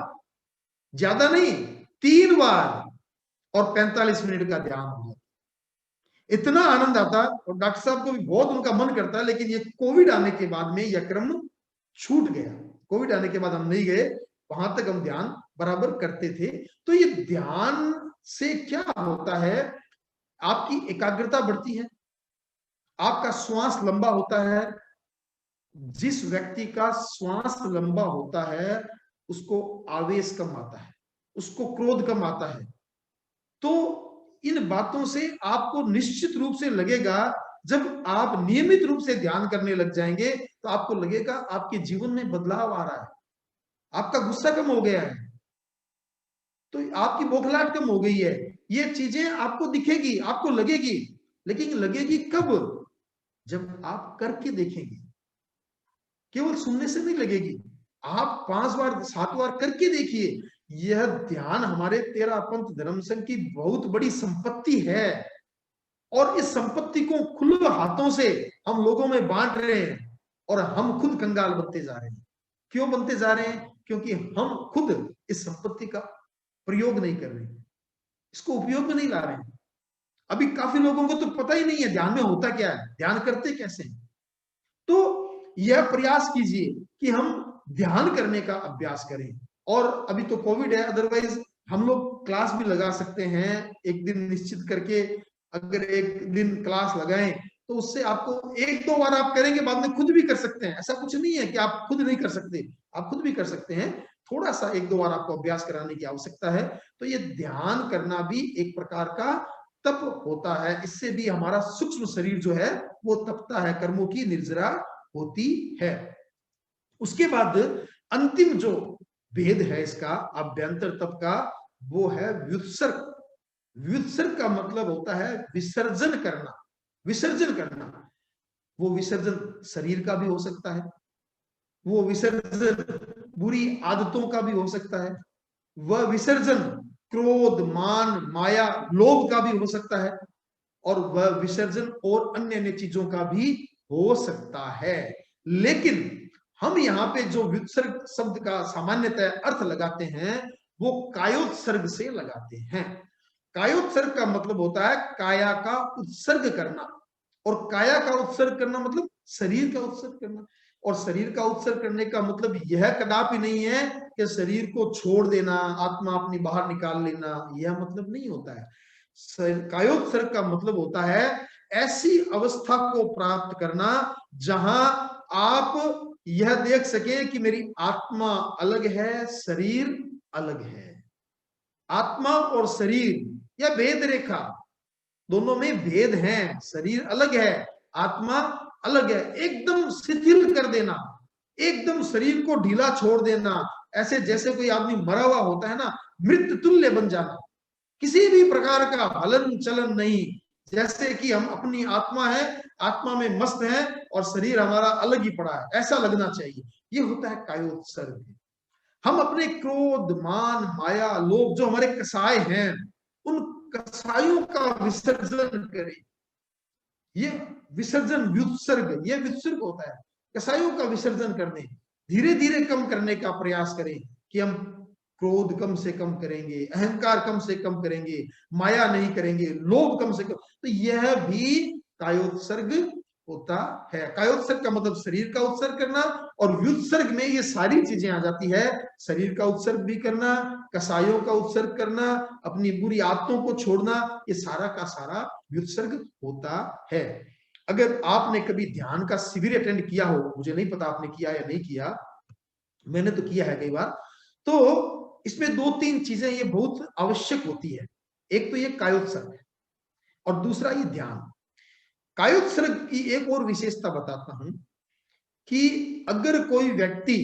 ज्यादा नहीं, 3 बार, और 45 मिनट का ध्यान होगा। इतना आनंद आता, और डॉक्टर साहब को भी बहुत उनका मन करता है, लेकिन ये कोविड आने के बाद में यह क्रम छूट गया। कोविड आने के बाद हम नहीं गए, वहां तक हम ध्यान बराबर करते थे। तो ये ध्यान से क्या होता है? आपकी एकाग्रता बढ़ती है, आपका श्वास लंबा होता है। जिस व्यक्ति का श्वास लंबा होता है उसको आवेश कम आता है, उसको क्रोध कम आता है। तो इन बातों से आपको निश्चित रूप से लगेगा, जब आप नियमित रूप से ध्यान करने लग जाएंगे तो आपको लगेगा आपके जीवन में बदलाव आ रहा है, आपका गुस्सा कम हो गया है, तो आपकी बौखलाहट कम हो गई है। ये चीजें आपको दिखेगी, आपको लगेगी, लेकिन लगेगी कब? जब आप करके देखेंगे। केवल सुनने से नहीं लगेगी, आप 5 बार 7 बार करके देखिए। यह ध्यान हमारे 13 पंथ धर्म संघ की बहुत बड़ी संपत्ति है, और इस संपत्ति को खुले हाथों से हम लोगों में बांट रहे हैं, और हम खुद कंगाल बनते जा रहे हैं। क्यों बनते जा रहे हैं? क्योंकि हम खुद इस संपत्ति का प्रयोग नहीं कर रहे, इसको उपयोग में नहीं ला रहे हैं। अभी काफी लोगों को तो पता ही नहीं है ध्यान में होता क्या है, ध्यान करते कैसे हैं। तो यह प्रयास कीजिए कि हम ध्यान करने का अभ्यास करें। और अभी तो कोविड है, अदरवाइज हम लोग क्लास भी लगा सकते हैं, एक दिन निश्चित करके। अगर एक दिन क्लास लगाएं तो उससे आपको 1-2 बार आप करेंगे, बाद में खुद भी कर सकते हैं। ऐसा कुछ नहीं है कि आप खुद नहीं कर सकते, आप खुद भी कर सकते हैं। थोड़ा सा एक दो बार आपको अभ्यास कराने की आवश्यकता है। तो ये ध्यान करना भी एक प्रकार का तप होता है, इससे भी हमारा सूक्ष्म शरीर जो है वो तपता है, कर्मों की निर्जरा होती है। उसके बाद अंतिम जो भेद है इसका अभ्यंतर तप का, वो है व्युत्सर्ग। व्युत्सर्ग का मतलब होता है विसर्जन करना। विसर्जन करना, वो विसर्जन शरीर का भी हो सकता है, वो विसर्जन बुरी आदतों का भी हो सकता है, वह विसर्जन क्रोध, मान, माया, लोभ का भी हो सकता है, और वह विसर्जन और अन्य अन्य चीजों का भी हो सकता है। लेकिन हम यहाँ पे जो व्युत्सर्ग शब्द का सामान्यतः अर्थ लगाते हैं वो कायोत्सर्ग से लगाते हैं। कायोत्सर्ग का मतलब होता है काया का उत्सर्ग करना, और काया का उत्सर्ग करना मतलब शरीर का उत्सर्ग करना। और शरीर का उत्सर्ग करने का मतलब यह कदापि नहीं है कि शरीर को छोड़ देना, आत्मा अपनी बाहर निकाल लेना, यह मतलब नहीं होता है। कायोत्सर्ग का मतलब होता है ऐसी अवस्था को प्राप्त करना जहां आप यह देख सके कि मेरी आत्मा अलग है, शरीर अलग है। आत्मा और शरीर यह भेद रेखा, दोनों में भेद है, शरीर अलग है, आत्मा अलग है। एकदम शिथिल कर देना, एकदम शरीर को ढीला छोड़ देना, ऐसे जैसे कोई आदमी मरा हुआ होता है ना, मृत तुल्य बन जाना, किसी भी प्रकार का हलन चलन नहीं, जैसे कि हम अपनी आत्मा है, आत्मा में मस्त है और शरीर हमारा अलग ही पड़ा है, ऐसा लगना चाहिए। ये होता है कायोत्सर्ग। हम अपने क्रोध, मान, माया, लोभ जो हमारे कसाय हैं, उन कसायों का विसर्जन करें। ये विसर्जन व्युत्सर्ग, ये व्युत्सर्ग होता है। कसायों का विसर्जन करने, धीरे धीरे कम करने का प्रयास करें कि हम क्रोध कम से कम करेंगे, अहंकार कम से कम करेंगे, माया नहीं करेंगे, लोभ कम से कम। तो यह भी कायोत्सर्ग होता है। कायोत्सर्ग का मतलब शरीर का उत्सर्ग करना, और व्युत्सर्ग में ये सारी चीजें आ जाती है। शरीर का उत्सर्ग भी करना, कसायों का उत्सर्ग करना, अपनी बुरी आदतों को छोड़ना, ये सारा का सारा व्युत्सर्ग होता है। अगर आपने कभी ध्यान का शिविर अटेंड किया हो, मुझे नहीं पता आपने किया या नहीं किया, मैंने तो किया है कई बार, तो इसमें दो तीन चीजें ये बहुत आवश्यक होती है। एक तो ये कायोत्सर्ग है, और दूसरा ये ध्यान। कायोत्सर्ग की एक और विशेषता बताता हूं कि अगर कोई व्यक्ति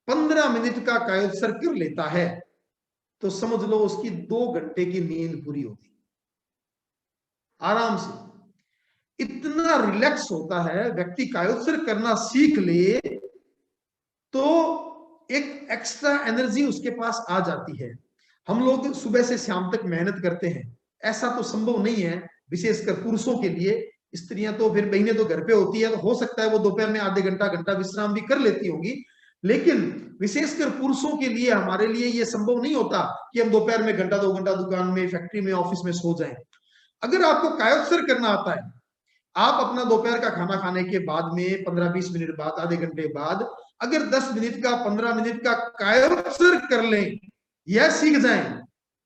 15 मिनट का कायोत्सर्ग कर लेता है तो समझ लो उसकी 2 घंटे की नींद पूरी होती, आराम से। इतना रिलैक्स होता है व्यक्ति, कायोत्सर्ग करना सीख ले तो एक एक्स्ट्रा एनर्जी उसके पास आ जाती है। हम लोग सुबह से शाम तक मेहनत करते हैं, ऐसा तो संभव नहीं है, विशेषकर पुरुषों के लिए। स्त्रियां तो फिर महीने तो घर पे होती है, तो हो सकता है वो दोपहर में आधे घंटा घंटा विश्राम भी कर लेती होगी, लेकिन विशेषकर पुरुषों के लिए, हमारे लिए ये संभव नहीं होता कि हम दोपहर में घंटा 2 घंटा दुकान में, फैक्ट्री में, ऑफिस में सो जाएं। अगर आपको कायोत्सर्ग करना आता है, आप अपना दोपहर का खाना खाने के बाद में 15-20 मिनट बाद, आधे घंटे बाद, अगर 10 मिनट का, 15 मिनट का कायोत्सर्ग कर लें, यह सीख जाएं,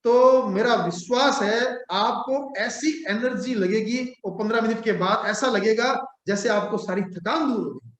तो मेरा विश्वास है आपको ऐसी एनर्जी लगेगी, और 15 मिनट के बाद ऐसा लगेगा जैसे आपको सारी थकान दूर हो गई।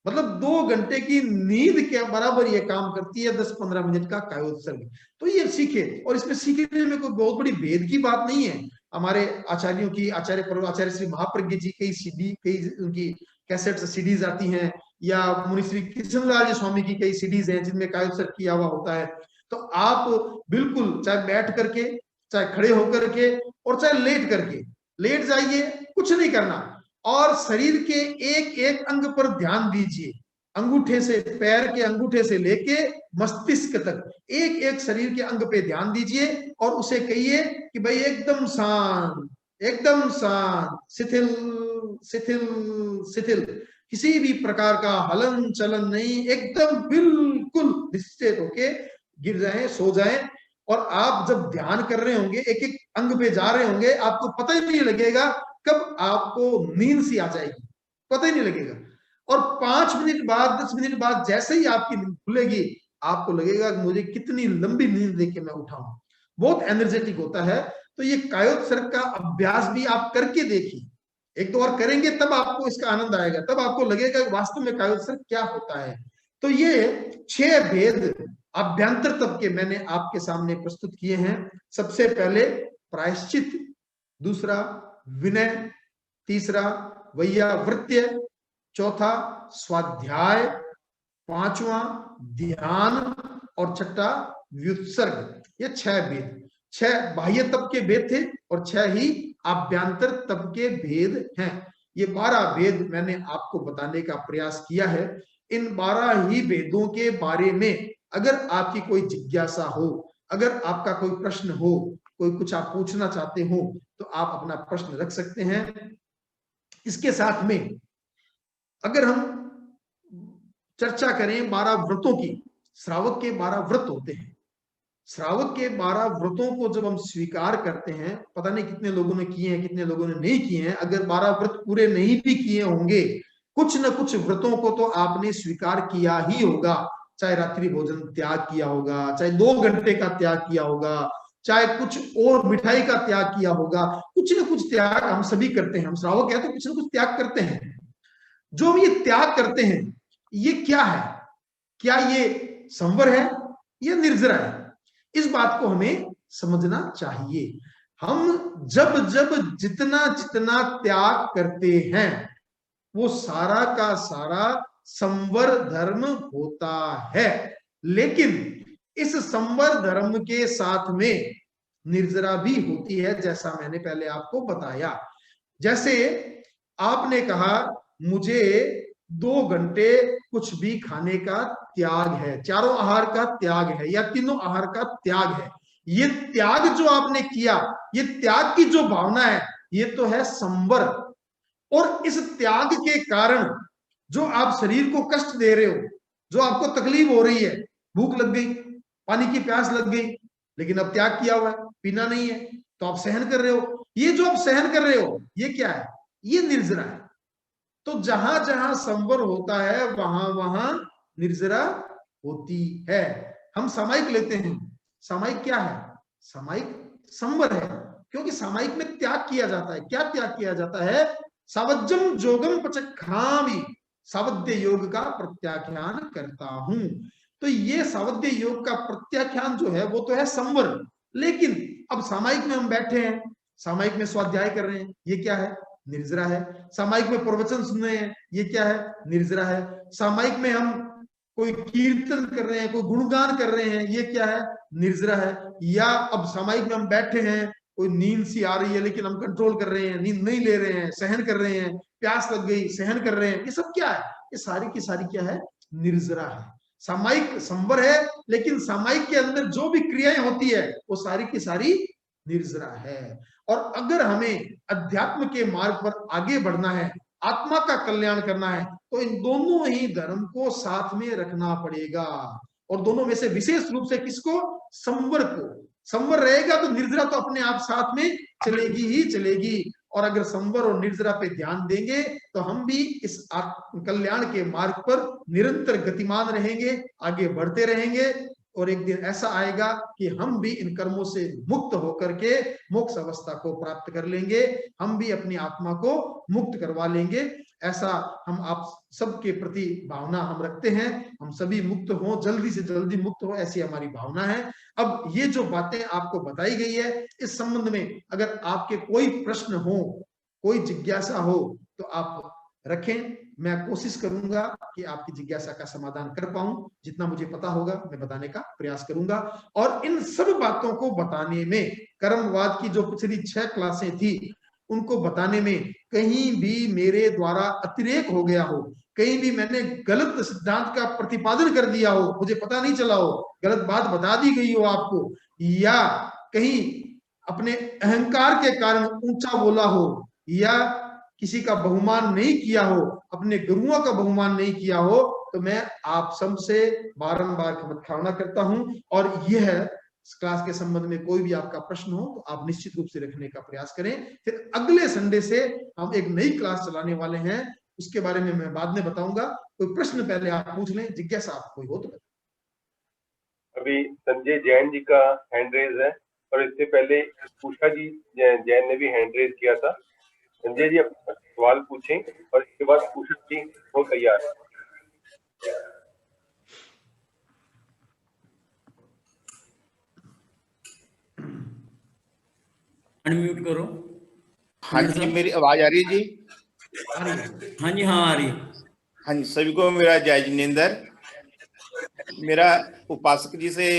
मतलब 2 घंटे की नींद के बराबर ये काम करती है 10-15 मिनट का कायोत्सर्ग। तो ये सीखे, और इसमें सीखने में कोई बहुत बड़ी भेद की बात नहीं है। हमारे आचार्यों की, आचार्य श्री महाप्रज्ञ जी कई सीडी, कई उनकी कैसेट सीडीज आती हैं, या मुनि श्री कृष्णलाल जी स्वामी की कई सीडीज हैं जिनमें कायोत्सर्ग किया हुआ होता है। तो आप बिल्कुल चाहे बैठ करके, चाहे खड़े होकर के, और चाहे लेट करके, लेट जाइए, कुछ नहीं करना, और शरीर के एक एक अंग पर ध्यान दीजिए। अंगूठे से, पैर के अंगूठे से लेके मस्तिष्क तक, एक एक शरीर के अंग पे ध्यान दीजिए, और उसे कहिए कि भाई एकदम शांत, एकदम शांत, शिथिल शिथिल शिथिल, किसी भी प्रकार का हलन चलन नहीं, एकदम बिल्कुल निश्चित होके गिर जाए, सो जाए। और आप जब ध्यान कर रहे होंगे, एक एक अंग पे जा रहे होंगे, आपको पता ही नहीं लगेगा कब आपको नींद सी आ जाएगी, पता ही नहीं लगेगा। और 5 मिनट बाद, 10 मिनट बाद जैसे ही आपकी नींद खुलेगी, आपको लगेगा कि मुझे कितनी लंबी नींद लेके मैं उठा हूं, बहुत एनर्जेटिक होता है। तो ये कायोत्सर्ग का अभ्यास भी आप करके देखिए, एक दो बार करेंगे तब आपको इसका आनंद आएगा, तब आपको लगेगा कि वास्तव में कायोत्सर्ग क्या होता है। तो ये 6 भेद आभ्यंतर तप के मैंने आपके सामने प्रस्तुत किए हैं। सबसे पहले प्रायश्चित, दूसरा विनय, तीसरा वैयावृत्य, चौथा स्वाध्याय, पांचवा ध्यान और छठा व्युत्सर्ग। ये 6 भेद, 6 बाह्य तप के भेद थे और 6 ही आभ्यंतर तप के भेद हैं। ये 12 भेद मैंने आपको बताने का प्रयास किया है। इन 12 ही भेदों के बारे में अगर आपकी कोई जिज्ञासा हो, अगर आपका कोई प्रश्न हो, कोई कुछ आप पूछना चाहते हो, तो आप अपना प्रश्न रख सकते हैं। इसके साथ में अगर हम चर्चा करें 12 व्रतों की, श्रावक के 12 व्रत होते हैं। श्रावक के 12 व्रतों को जब हम स्वीकार करते हैं, पता नहीं कितने लोगों ने किए हैं, कितने लोगों ने नहीं किए हैं। अगर 12 व्रत पूरे नहीं भी किए होंगे, कुछ न कुछ व्रतों को तो आपने स्वीकार किया ही होगा। चाहे रात्रि भोजन त्याग किया होगा, चाहे 2 घंटे का त्याग किया होगा, चाहे कुछ और मिठाई का त्याग किया होगा। कुछ न कुछ त्याग हम सभी करते हैं। हम श्रावक हैं तो कुछ न कुछ त्याग करते हैं। जो हम ये त्याग करते हैं, ये क्या है? क्या ये संवर है या निर्जरा है? इस बात को हमें समझना चाहिए। हम जब जब जितना जितना त्याग करते हैं, वो सारा का सारा संवर धर्म होता है। लेकिन इस संवर धर्म के साथ में निर्जरा भी होती है, जैसा मैंने पहले आपको बताया। जैसे आपने कहा मुझे 2 घंटे कुछ भी खाने का त्याग है, चारों आहार का त्याग है या तीनों आहार का त्याग है। ये त्याग जो आपने किया, ये त्याग की जो भावना है, ये तो है संवर। और इस त्याग के कारण जो आप शरीर को कष्ट दे रहे हो, जो आपको तकलीफ हो रही है, भूख लग गई, पानी की प्यास लग गई, लेकिन अब त्याग किया हुआ है, पीना नहीं है, तो आप सहन कर रहे हो। ये जो आप सहन कर रहे हो, ये क्या है? ये निर्जरा है। तो जहां जहां संवर होता है, वहां वहां निर्जरा होती है। हम सामायिक लेते हैं। सामायिक क्या है? सामायिक संवर है, क्योंकि सामायिक में त्याग किया जाता है। क्या त्याग किया जाता है? सावज्जम जोगम पचखामी, सावध्य योग का प्रत्याख्यान करता हूं। तो ये सावध्य योग का प्रत्याख्यान जो है, वो तो है संवर। लेकिन अब सामायिक में हम बैठे हैं, सामायिक में स्वाध्याय कर रहे हैं, ये क्या है? निर्जरा है। सामायिक में प्रवचन सुन रहे हैं, ये क्या है? निर्जरा है। सामायिक में हम कोई कीर्तन कर रहे हैं, कोई गुणगान कर रहे हैं, ये क्या है? निर्जरा है। या अब सामायिक में हम बैठे हैं, कोई नींद सी आ रही है लेकिन हम कंट्रोल कर रहे हैं, नींद नहीं ले रहे हैं, सहन कर रहे हैं, प्यास लग गई, सहन कर रहे हैं, ये सब क्या है? ये सारी की सारी क्या है? निर्जरा है। सामायिक संवर है, लेकिन सामायिक के अंदर जो भी क्रियाएं होती है, वो सारी की सारी निर्जरा है। और अगर हमें अध्यात्म के मार्ग पर आगे बढ़ना है, आत्मा का कल्याण करना है, तो इन दोनों ही धर्म को साथ में रखना पड़ेगा। और दोनों में से विशेष रूप से किसको? संवर को। संवर रहेगा तो निर्जरा तो अपने आप साथ में चलेगी ही चलेगी। और अगर संवर और निर्जरा पे ध्यान देंगे, तो हम भी इस कल्याण के मार्ग पर निरंतर गतिमान रहेंगे, आगे बढ़ते रहेंगे। और एक दिन ऐसा आएगा कि हम भी इन कर्मों से मुक्त होकर के मोक्ष अवस्था को प्राप्त कर लेंगे, हम भी अपनी आत्मा को मुक्त करवा लेंगे। ऐसा हम आप सबके प्रति भावना हम रखते हैं। हम सभी मुक्त हों, जल्दी से जल्दी मुक्त हो, ऐसी हमारी भावना है। अब ये जो बातें आपको बताई गई है, इस संबंध में अगर आपके कोई प्रश्न हो, कोई जिज्ञासा हो, तो आप रखें। मैं कोशिश करूंगा कि आपकी जिज्ञासा का समाधान कर पाऊं। जितना मुझे पता होगा मैं बताने का प्रयास करूंगा। और इन सब बातों को बताने में, कर्मवाद की जो पिछली 6 क्लासें थी, उनको बताने में कहीं भी मेरे द्वारा अतिरेक हो गया हो, कहीं भी मैंने गलत सिद्धांत का प्रतिपादन कर दिया हो, मुझे पता नहीं चला हो, गलत बात बता दी गई हो आपको, या कहीं अपने अहंकार के कारण ऊंचा बोला हो, या किसी का बहुमान नहीं किया हो, अपने गुरुओं का बहुमान नहीं किया हो, तो मैं आप सबसे बारंबार क्षमा करता हूं। और यह क्लास के संबंध में कोई भी आपका प्रश्न हो, तो आप निश्चित रूप से रखने का प्रयास करें। फिर अगले संडे से हम एक नई क्लास चलाने वाले हैं, उसके बारे में मैं बाद में बताऊंगा। कोई प्रश्न पहले आप पूछ लें, जिज्ञासा आप कोई हो तो। अभी संजय जैन जी का हैंड रेज है, और इससे पहले उषा जी जैन ने भी हैंड रेज किया था। संजय जी अपना सवाल पूछें, और इसके बाद उषा जी हो तैयार है। अनम्यूट करो। हाँ जी, मेरी आवाज आ रही है जी? आ रही है। हाँ जी, हाँ आ रही है। हाँ जी, सभी को मेरा जय जिनेंद्र। मेरा उपासक जी से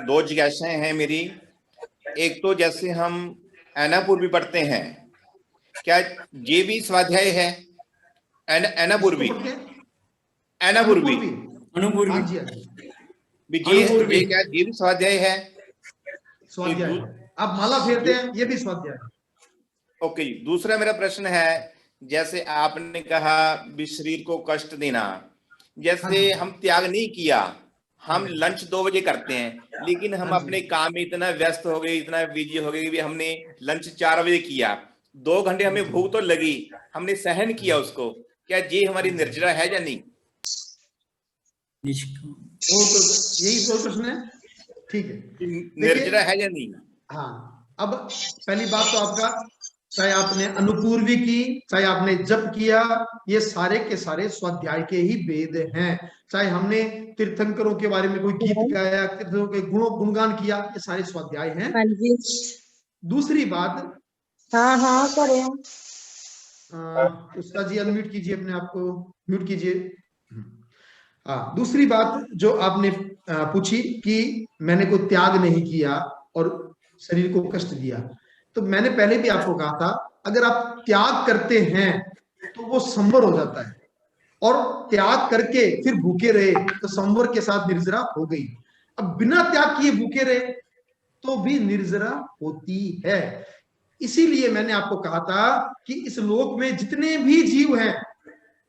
दो जिज्ञासाएं हैं मेरी। एक तो जैसे हम ऐनापूर्वी पढ़ते हैं, क्या ये भी स्वाध्याय है? ऐनापूर्वी, किसको पढ़ते हैं? ऐनापूर्वी अनुपूर्वी। हाँ जी, हाँ जी, भी अनुपूर्वी। ये क्या ये भी स्वाध्याय है? स्वाध्याय है। आप माला फेरते हैं, ये भी स्वाध्याय है। ओके जी। दूसरा मेरा प्रश्न है, जैसे आपने कहा भी शरीर को कष्ट देना, जैसे हम त्याग नहीं किया, हम लंच 2 बजे करते हैं, लेकिन हम हाँ जी। अपने काम में इतना व्यस्त हो गए, इतना बिजी हो गए कि हमने लंच 4 बजे किया, 2 घंटे हमें भूख तो लगी, हमने सहन किया उसको, क्या ये हमारी निर्जरा है या नहीं? वो तो यही दो प्रश्न है। ठीक है, निर्जरा है या नहीं? हाँ, अब पहली बात तो आपका, चाहे आपने अनुपूर्वी की, चाहे आपने जप किया, ये सारे के सारे स्वाध्याय के ही वेद हैं। चाहे हमने तीर्थंकरों के बारे में कोई गीत गाया, तीर्थंकरों के गुणगान किया, ये सारे स्वाध्याय हैं। हाँ जी। दूसरी बात, हाँ हाँ करें। उसका जी अनम्यूट कीजिए, अपने आप को म्यूट कीजिए। दूसरी बात जो आपने पूछी कि मैंने कोई त्याग नहीं किया और शरीर को कष्ट दिया, तो मैंने पहले भी आपको कहा था, अगर आप त्याग करते हैं तो वो संवर हो जाता है, और त्याग करके फिर भूखे रहे तो संवर के साथ निर्जरा हो गई। अब बिना त्याग किए भूखे रहे तो भी निर्जरा होती है। इसीलिए मैंने आपको कहा था कि इस लोक में जितने भी जीव हैं,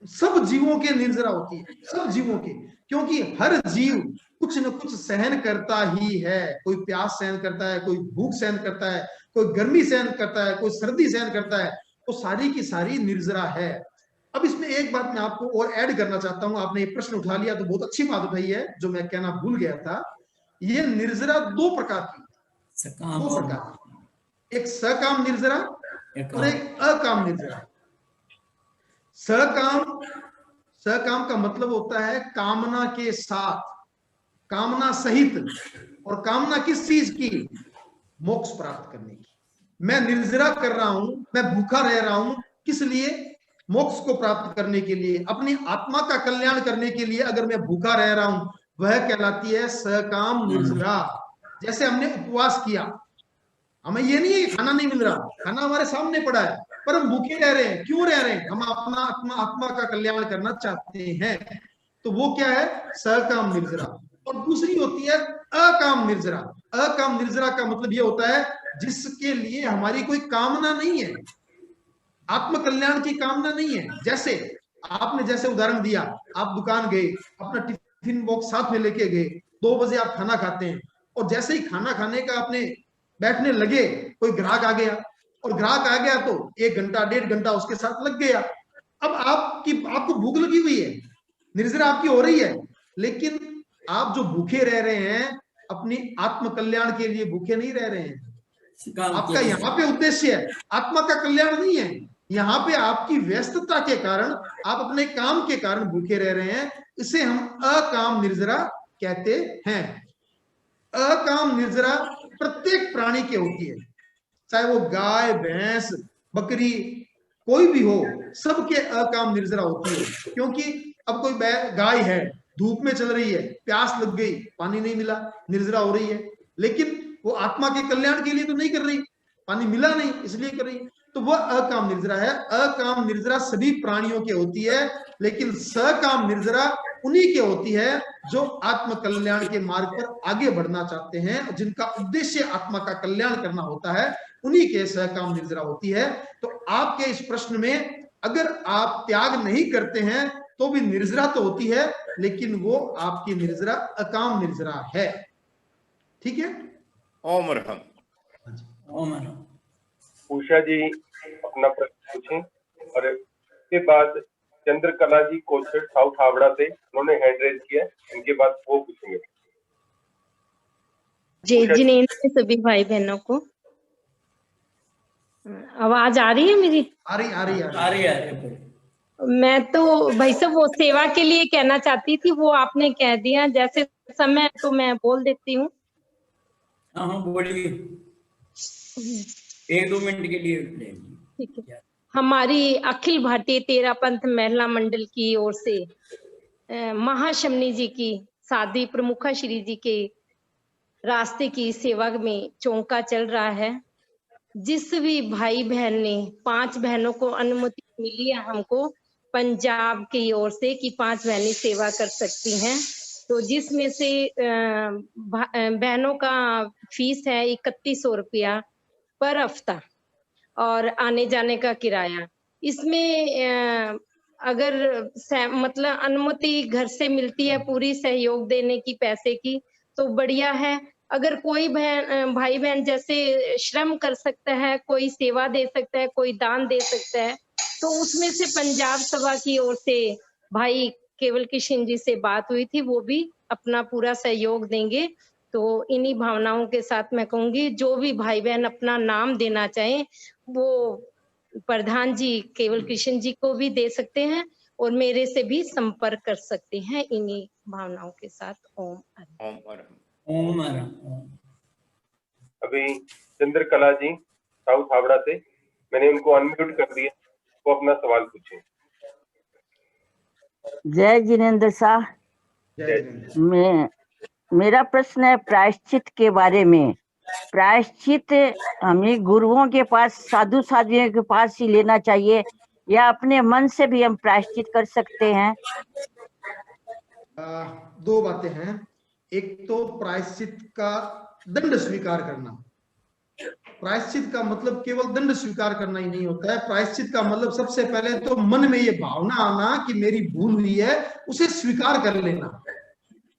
सब जीवों के निर्जरा होती है, सब जीवों के, क्योंकि हर जीव कुछ न कुछ सहन करता ही है। कोई प्यास सहन करता है, कोई भूख सहन करता है, कोई गर्मी सहन करता है, कोई सर्दी सहन करता है, तो सारी की सारी निर्जरा है। अब इसमें एक बात मैं आपको और ऐड करना चाहता हूं, आपने ये प्रश्न उठा लिया तो बहुत अच्छी बात उठाई है, जो मैं कहना भूल गया था। ये निर्जरा दो प्रकार की, दो प्रकार की, एक सकाम निर्जरा और एक अकाम निर्जरा। सकाम का मतलब होता है कामना के साथ, कामना सहित। और कामना किस चीज की? मोक्ष प्राप्त करने की। मैं निर्जरा कर रहा हूं, मैं भूखा रह रहा हूं, किस लिए? मोक्ष को प्राप्त करने के लिए, अपनी आत्मा का कल्याण करने के लिए अगर मैं भूखा रह रहा हूं, वह कहलाती है सकाम निर्जरा। जैसे हमने उपवास किया, हमें ये नहीं है खाना नहीं मिल रहा, खाना हमारे सामने पड़ा है, पर हम भूखे रह रहे हैं। क्यों रह रहे हैं? हम अपना आत्मा का कल्याण करना चाहते हैं, तो वो क्या है? सकाम निर्जरा। और दूसरी होती है अकाम निर्जरा। अकाम निर्जरा का मतलब ये होता है जिसके लिए हमारी कोई कामना नहीं है, आत्म कल्याण की कामना नहीं है। जैसे आपने जैसे उदाहरण दिया, आप दुकान गए, अपना टिफिन बॉक्स साथ में लेके गए, 2 बजे आप खाना खाते हैं, और जैसे ही खाना खाने का आपने बैठने लगे, कोई ग्राहक आ गया, और ग्राहक आ गया तो 1 घंटा 1.5 घंटा उसके साथ लग गया। अब आपको भूख लगी हुई है, निर्जरा आपकी हो रही है, लेकिन आप जो भूखे रह रहे हैं, अपनी आत्म कल्याण के लिए भूखे नहीं रह रहे हैं। आपका यहाँ पे उद्देश्य है, आत्मा का कल्याण नहीं है। यहाँ पे आपकी व्यस्तता के कारण, आप अपने काम के कारण भूखे रह रहे हैं। इसे हम अकाम निर्जरा कहते हैं। अकाम निर्जरा प्रत्येक प्राणी के होती है, चाहे वो गाय, भैंस, बकरी, कोई भी हो, सबके अकाम निर्जरा होती है। क्योंकि अब कोई गाय है, धूप में चल रही है, प्यास लग गई, पानी नहीं मिला, निर्जरा हो रही है, लेकिन वो आत्मा के कल्याण के लिए तो नहीं कर रही, पानी मिला नहीं इसलिए कर रही, तो वह अकाम निर्जरा है। अकाम निर्जरा सभी प्राणियों के होती है, लेकिन सकाम निर्जरा उन्हीं के होती है जो आत्म कल्याण के मार्ग पर आगे बढ़ना चाहते हैं, जिनका उद्देश्य आत्मा का कल्याण करना होता है, उन्हीं के सकाम निर्जरा होती है। तो आपके इस प्रश्न में, अगर आप त्याग नहीं करते हैं तो भी निर्जरा तो होती है, लेकिन वो आपकी निर्जरा अकाम निर्जरा है। ठीक है? ओम रहम। उषा जी अपना प्रश्न पूछें, और इसके बाद चंद्रकला जी कोचर साउथ हावड़ा से, उन्होंने हैंड रेज किया, इनके बाद वो पूछेंगे। जय जिनेंद्र सभी भाई बहनों को। आवाज आ रही है मेरी? आ रही है। मैं तो भाई साहब वो सेवा के लिए कहना चाहती थी, वो आपने कह दिया, जैसे समय तो मैं बोल देती हूँ। हाँ बोलिए। 1-2 मिनट के लिए लेंगे। ठीक है। हमारी अखिल भारतीय तेरा पंथ महिला मंडल की ओर से महाशमनी जी की साध्वी प्रमुखा श्री जी के रास्ते की सेवा में चौका चल रहा है। जिस भी भाई बहन ने 5 बहनों को अनुमति मिली है हमको पंजाब की ओर से कि 5 बहनें सेवा कर सकती हैं, तो जिसमें से बहनों का फीस है 3100 रुपया पर हफ्ता और आने जाने का किराया। इसमें अगर मतलब अनुमति घर से मिलती है पूरी सहयोग देने की पैसे की तो बढ़िया है। अगर कोई भाई बहन जैसे श्रम कर सकता है, कोई सेवा दे सकता है, कोई दान दे सकता है, तो उसमें से पंजाब सभा की ओर से भाई केवल किशन जी से बात हुई थी, वो भी अपना पूरा सहयोग देंगे। तो इन्हीं भावनाओं के साथ मैं कहूंगी जो भी भाई बहन अपना नाम देना चाहें वो प्रधान जी केवल किशन जी को भी दे सकते हैं और मेरे से भी संपर्क कर सकते हैं इन्हीं भावनाओं के साथ। ओम ओम ओम। अभी चंद्रकला जी साउथ हावड़ा से, मैंने उनको अनम्यूट कर दिया, वो अपना सवाल पूछे। जय जिनेंद्र साह। मेरा प्रश्न है प्रायश्चित के बारे में। प्रायश्चित हमें गुरुओं के पास, साधु साधुओं के पास ही लेना चाहिए या अपने मन से भी हम प्रायश्चित कर सकते हैं? 2 बातें हैं। एक तो प्रायश्चित का दंड स्वीकार करना। प्रायश्चित का मतलब केवल दंड स्वीकार करना ही नहीं होता है। प्रायश्चित का मतलब सबसे पहले तो मन में ये भावना आना कि मेरी भूल हुई है, उसे स्वीकार कर लेना।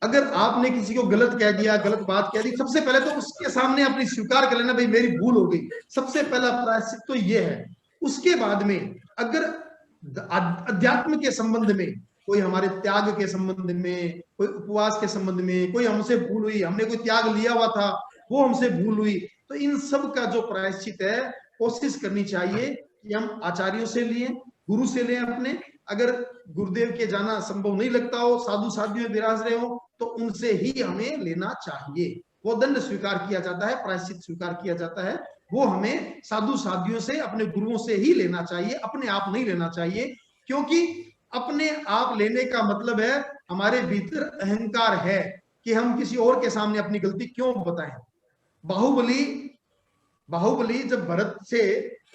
अगर आपने किसी को गलत कह दिया, गलत बात कह दी, सबसे पहले तो उसके सामने अपनी स्वीकार कर लेना, भाई मेरी भूल हो गई। सबसे पहला प्रायश्चित तो ये है। उसके बाद में अगर अध्यात्म के संबंध में, कोई हमारे त्याग के संबंध में, कोई उपवास के संबंध में, कोई हमसे भूल हुई, हमने कोई त्याग लिया हुआ था वो हमसे भूल हुई, तो इन सब का जो प्रायश्चित है कोशिश करनी चाहिए कि हम आचार्यों से लिए, गुरु से लें अपने। अगर गुरुदेव के जाना संभव नहीं लगता हो, साधु साध्वी विराज रहे हो, तो उनसे ही हमें लेना चाहिए। वो दंड स्वीकार किया जाता है, प्रायश्चित स्वीकार किया जाता है, वो हमें साधु साध्वियों से, अपने गुरुओं से ही लेना चाहिए, अपने आप नहीं लेना चाहिए। क्योंकि अपने आप लेने का मतलब है हमारे भीतर अहंकार है कि हम किसी और के सामने अपनी गलती क्यों बताएं। बाहुबली जब भरत से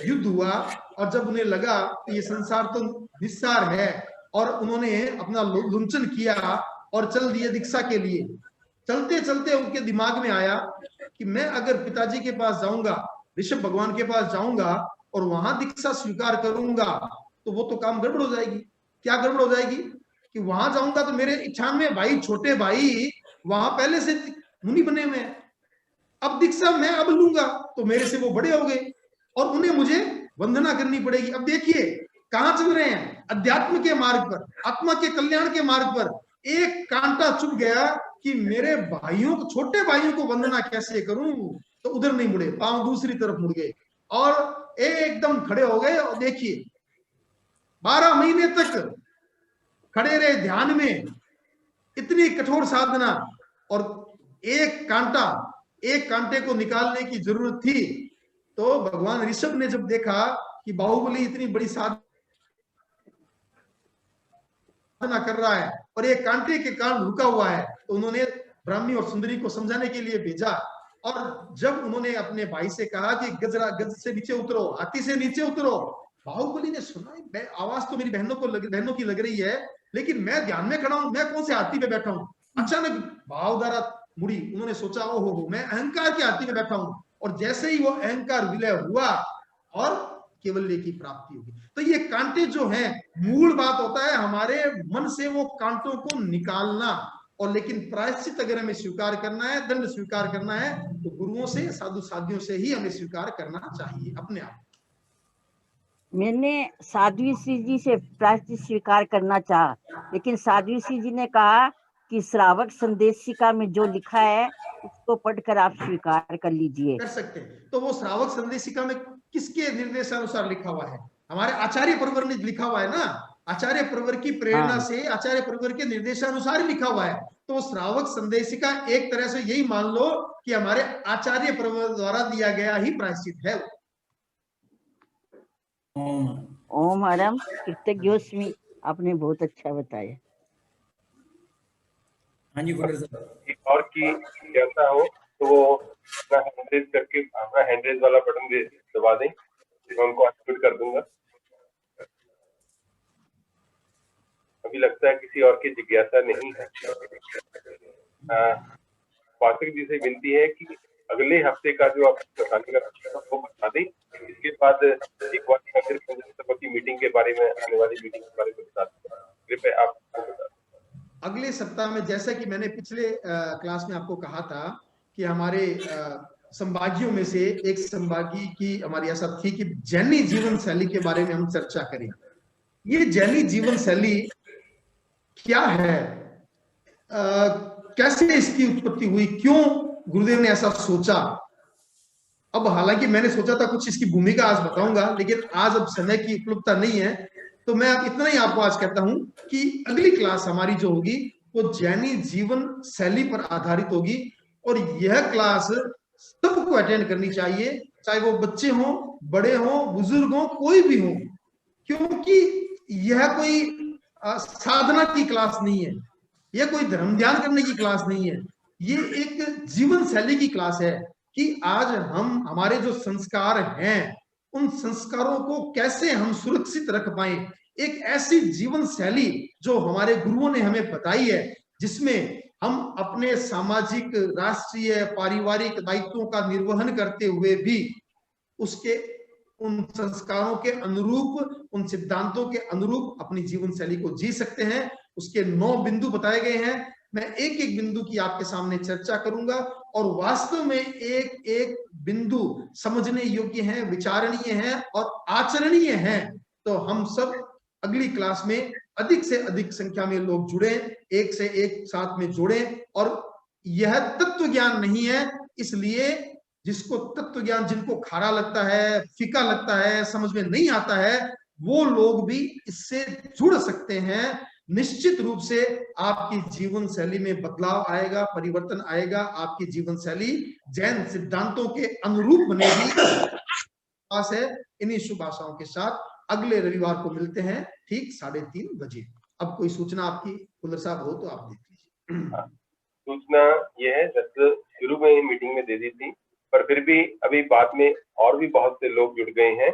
युद्ध हुआ और जब उन्हें लगा कि ये संसार तो निस्सार है और उन्होंने अपना लुंचन किया और चल दिए दीक्षा के लिए, चलते चलते उनके दिमाग में आया कि मैं अगर पिताजी के पास जाऊंगा, ऋषभ भगवान के पास जाऊंगा और वहां दीक्षा स्वीकार करूंगा तो वो तो काम गड़बड़ हो जाएगी। क्या गड़बड़ हो जाएगी कि वहां जाऊंगा तो मेरे 96 भाई, छोटे भाई वहां पहले से मुनि बने हुए हैं, अब दीक्षा मैं अब लूंगा तो मेरे से वो बड़े हो गए और उन्हें मुझे वंदना करनी पड़ेगी। अब देखिए कहां चल रहे हैं, अध्यात्म के मार्ग पर, आत्मा के कल्याण के मार्ग पर। एक कांटा चुभ गया कि मेरे भाइयों को, छोटे भाइयों को वंदना कैसे करूं, तो उधर नहीं मुड़े, पांव दूसरी तरफ मुड़ गए और एकदम खड़े हो गए। और देखिए 12 महीने तक खड़े रहे ध्यान में, इतनी कठोर साधना, और एक कांटे को निकालने की जरूरत थी। तो भगवान ऋषभ ने जब देखा कि बाहुबली इतनी बड़ी साधना कर रहा है और एक कांटे के कारण रुका हुआ है, तो उन्होंने ब्राह्मी और सुंदरी को समझाने के लिए भेजा। और जब उन्होंने अपने भाई से कहा कि गज से नीचे उतरो, हाथी से नीचे उतरो, बाहुबली ने सुना आवाज तो मेरी बहनों की लग रही है, लेकिन मैं ध्यान में खड़ा हूं, मैं कौन से हाथी पे बैठा हूं। अचानक भावधारा मुड़ी, उन्होंने सोचा ओहो मैं अहंकार के हाथी पे बैठा हूं, और जैसे ही वो अहंकार विलय हुआ और केवल्य की प्राप्ति होगी। तो ये कांटे जो हैं, मूल बात होता है हमारे मन से वो कांटों को निकालना। और लेकिन प्रायश्चित अगर हमें स्वीकार करना है, दंड स्वीकार करना है, तो गुरुओं से, साधु साधियों से ही हमें स्वीकार करना चाहिए अपने आप। मैंने साध्वी श्री जी से प्रायश्चित स्वीकार करना चाहा, लेकिन साध्वी श्री जी ने कहा कि श्रावक संदेशिका में जो लिखा है उसको पढ़कर आप स्वीकार कर लीजिए। कर सकते हैं। तो वो श्रावक संदेशिका में किसके निर्देशानुसार लिखा हुआ है? हमारे आचार्य प्रवर ने लिखा हुआ है ना, आचार्य प्रवर की प्रेरणा से, आचार्य प्रवर के निर्देशानुसार लिखा हुआ है। तो श्रावक संदेशिका एक तरह से यही मान लो कि हमारे आचार्य प्रवर द्वारा दिया गया ही प्रायश्चित है। ओम। ओम हरम कृतज्ञोस्मि। आपने बहुत अच्छा बताया। हाँ जी गुरु साहब। एक और की जैसा हो तो वो अपना हैंड रेज करके अपना हैंड रेज वाला बटन दबा दें, मैं उनको अनम्यूट कर दूंगा। अभी लगता है किसी और की जिज्ञासा नहीं है। उपासक जी से विनती है कि अगले हफ्ते का जो आप बताने का वो बता दें, इसके बाद एक बार मंदिर सभा की मीटिंग के बारे में, आने वाली मीटिंग के बारे में बता दें। कृपया आप बता दें। अगले सप्ताह में, जैसा कि मैंने पिछले क्लास में आपको कहा था कि हमारे संभागियों में से एक संभागी की हमारी ऐसा थी कि जैनी जीवन शैली के बारे में हम चर्चा करें। ये जैनी जीवन शैली क्या है, कैसे इसकी उत्पत्ति हुई, क्यों गुरुदेव ने ऐसा सोचा। अब हालांकि मैंने सोचा था कुछ इसकी भूमिका आज बताऊंगा, लेकिन आज अब समय की उपलब्धता नहीं है, तो मैं अब इतना ही आपको आज कहता हूं कि अगली क्लास हमारी जो होगी वो जैनी जीवन शैली पर आधारित होगी। और यह क्लास सबको अटेंड करनी चाहिए, चाहे वो बच्चे हों, बड़े हों, बुजुर्ग हों, कोई भी हो, क्योंकि यह कोई साधना की क्लास नहीं है, यह कोई धर्म ध्यान करने की क्लास नहीं है, ये एक जीवन शैली की क्लास है कि आज हम हमारे जो संस्कार हैं उन संस्कारों को कैसे हम सुरक्षित रख पाए। एक ऐसी जीवन शैली जो हमारे गुरुओं ने हमें बताई है, जिसमें हम अपने सामाजिक, राष्ट्रीय, पारिवारिक दायित्वों का निर्वहन करते हुए भी उसके उन संस्कारों के अनुरूप, उन सिद्धांतों के अनुरूप अपनी जीवन शैली को जी सकते हैं। उसके 9 बिंदु बताए गए हैं। मैं एक एक बिंदु की आपके सामने चर्चा करूंगा और वास्तव में एक एक बिंदु समझने योग्य है, विचारणीय है और आचरणीय है। तो हम सब अगली क्लास में अधिक से अधिक संख्या में लोग जुड़े, एक से एक साथ में जुड़े। और यह तत्व ज्ञान नहीं है, इसलिए जिसको तत्व ज्ञान, जिनको खारा लगता है, फीका लगता है, समझ में नहीं आता है, वो लोग भी इससे जुड़ सकते हैं। निश्चित रूप से आपकी जीवन शैली में बदलाव आएगा, परिवर्तन आएगा, आपकी जीवन शैली जैन सिद्धांतों के अनुरूप बनेगी। पास है। इन्हीं शुभ आशाओं के साथ अगले रविवार को मिलते हैं ठीक 3:30 बजे। अब कोई सूचना आपकी कुलर साहब हो तो आप देख लीजिए। सूचना ये है, जैसे शुरू में ही मीटिंग में दे दी थी, पर फिर भी अभी बाद में और भी बहुत से लोग जुड़ गए हैं,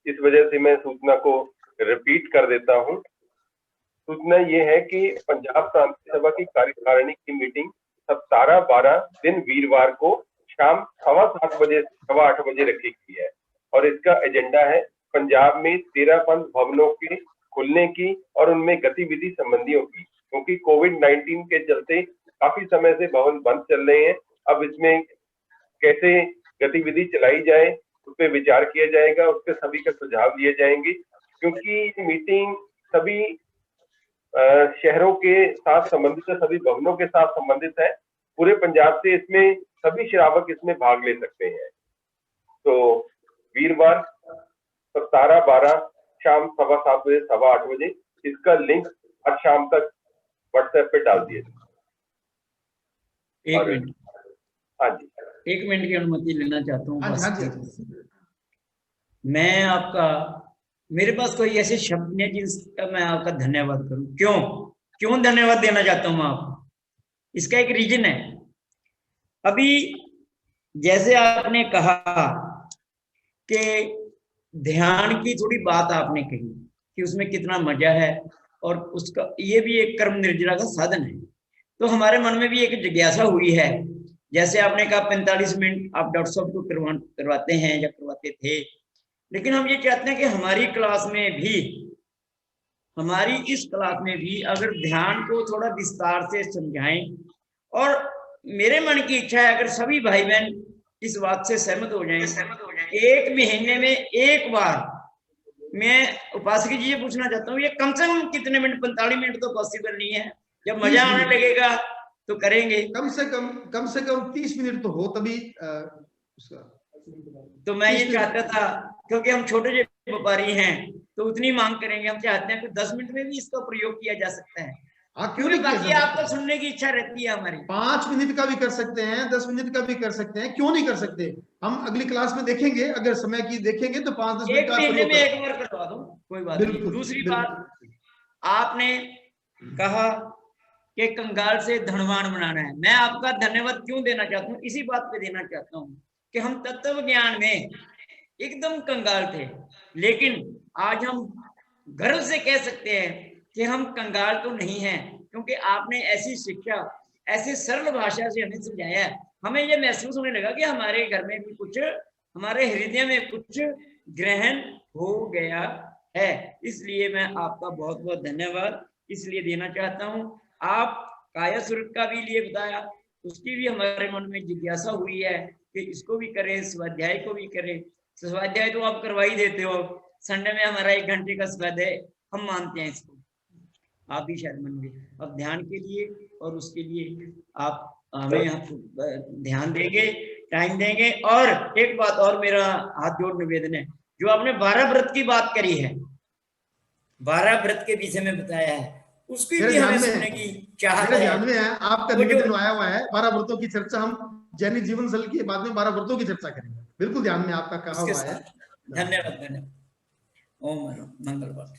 इस वजह से मैं सूचना को रिपीट कर देता हूं। सूचना ये है कि पंजाब प्रांतीय सभा की कार्यकारिणी की मीटिंग 17/12 दिन वीरवार को शाम 7:15 बजे 8:15 बजे रखी गई है और इसका एजेंडा है पंजाब में 13 पंथ भवनों के खुलने की और उनमें गतिविधि संबंधियों की, क्योंकि कोविड-19 के चलते काफी समय से भवन बंद चल रहे हैं। अब इसमें कैसे गतिविधि चलाई जाए उस पर विचार किया जाएगा, उस पर सभी का सुझाव लिए जाएंगे, क्योंकि ये मीटिंग सभी शहरों के साथ संबंधित है, सभी भवनों के साथ संबंधित है। पूरे पंजाब से इसमें सभी श्रावक इसमें भाग ले सकते हैं। तो वीरवार 17/12 शाम 7:15 बजे 8:15 बजे इसका लिंक आज शाम तक व्हाट्सएप पे डाल दिए। एक मिनट, हाँ जी, 1 मिनट की अनुमति लेना चाहता हूँ। हाँ जी। मैं आपका, मेरे पास कोई ऐसे शब्द नहीं जिसका मैं आपका धन्यवाद करूं। क्यों धन्यवाद देना चाहता हूं आपको, इसका एक रीजन है। अभी जैसे आपने कहा कि ध्यान की थोड़ी बात आपने कही कि उसमें कितना मजा है और उसका ये भी एक कर्म निर्जरा का साधन है, तो हमारे मन में भी एक जिज्ञासा हुई है। जैसे आपने कहा 45 मिनट आप डॉक्टर साहब को करवाते हैं या करवाते थे, लेकिन हम ये चाहते हैं कि हमारी क्लास में भी, हमारी इस क्लास में भी अगर ध्यान को थोड़ा विस्तार से समझाएं, और मेरे मन की इच्छा है अगर सभी भाई बहन इस बात से सहमत हो जाएं, 1 महीने में एक बार, मैं उपासक जी ये पूछना चाहता हूँ, ये कम से कम कितने मिनट, 45 मिनट तो पॉसिबल नहीं है, जब मजा आने लगेगा तो करेंगे। कम से कम 30 मिनट तो हो तभी उसका। तो मैं ये चाहता था, क्योंकि हम छोटे व्यापारी हैं तो उतनी मांग करेंगे, हम चाहते हैं कि 10 मिनट में भी इसका प्रयोग किया जा सकता है। हाँ, क्यों नहीं किया बाकी जा सकता? आपको सुनने की इच्छा रहती है हमारी। 5 मिनट का भी कर सकते हैं, 10 मिनट का भी कर सकते हैं, क्यों नहीं कर सकते? हम अगली क्लास में देखेंगे, अगर समय की देखेंगे तो 5-10 मिनट एक का महीने प्रयोग में करें। एक बार करवा दूं, कोई बात नहीं। बिल्कुल, दूसरी बिल्कुल, बात, आपने कहा कि कंगाल से धनवान बनाना है। मैं आपका धन्यवाद क्यों देना चाहता हूँ, इसी बात पे देना चाहता हूँ कि हम तत्व ज्ञान में एकदम कंगाल थे, लेकिन आज हम गर्व से कह सकते हैं कि हम कंगाल तो नहीं हैं, क्योंकि आपने ऐसी शिक्षा, ऐसी सरल भाषा से हमें समझाया है। हमें ये महसूस होने लगा कि हमारे घर में भी कुछ, हमारे हृदय में कुछ ग्रहण हो गया है। इसलिए मैं आपका बहुत बहुत धन्यवाद इसलिए देना चाहता हूँ। आप काया सूरत का भी लिए बताया, उसकी भी हमारे मन में जिज्ञासा हुई है कि इसको भी करें, स्वाध्याय को भी करें। स्वाध्याय तो आप करवा ही देते हो, संडे में हमारा 1 घंटे का स्वाध्याय, हम मानते हैं इसको, आप भी शायद मान गए। अब ध्यान के लिए और उसके लिए आप हमें ध्यान देंगे, टाइम देंगे। और एक बात और मेरा हाथ जोड़ निवेदन है, जो आपने 12 व्रत की बात करी है, 12 व्रत के विषय में बताया है, उसकी भी हमें सुनने की चाहत मेरे है। ध्यान में है, आपका वो जो- निवेदन आया हुआ है, 12 व्रतों की चर्चा हम जैनिक जीवन शैली के बाद में 12 व्रतों की चर्चा करेंगे। बिल्कुल ध्यान में आपका कहा उसके हुआ है। साथ धन्यवाद, धन्यवाद। ओम मंगलवार।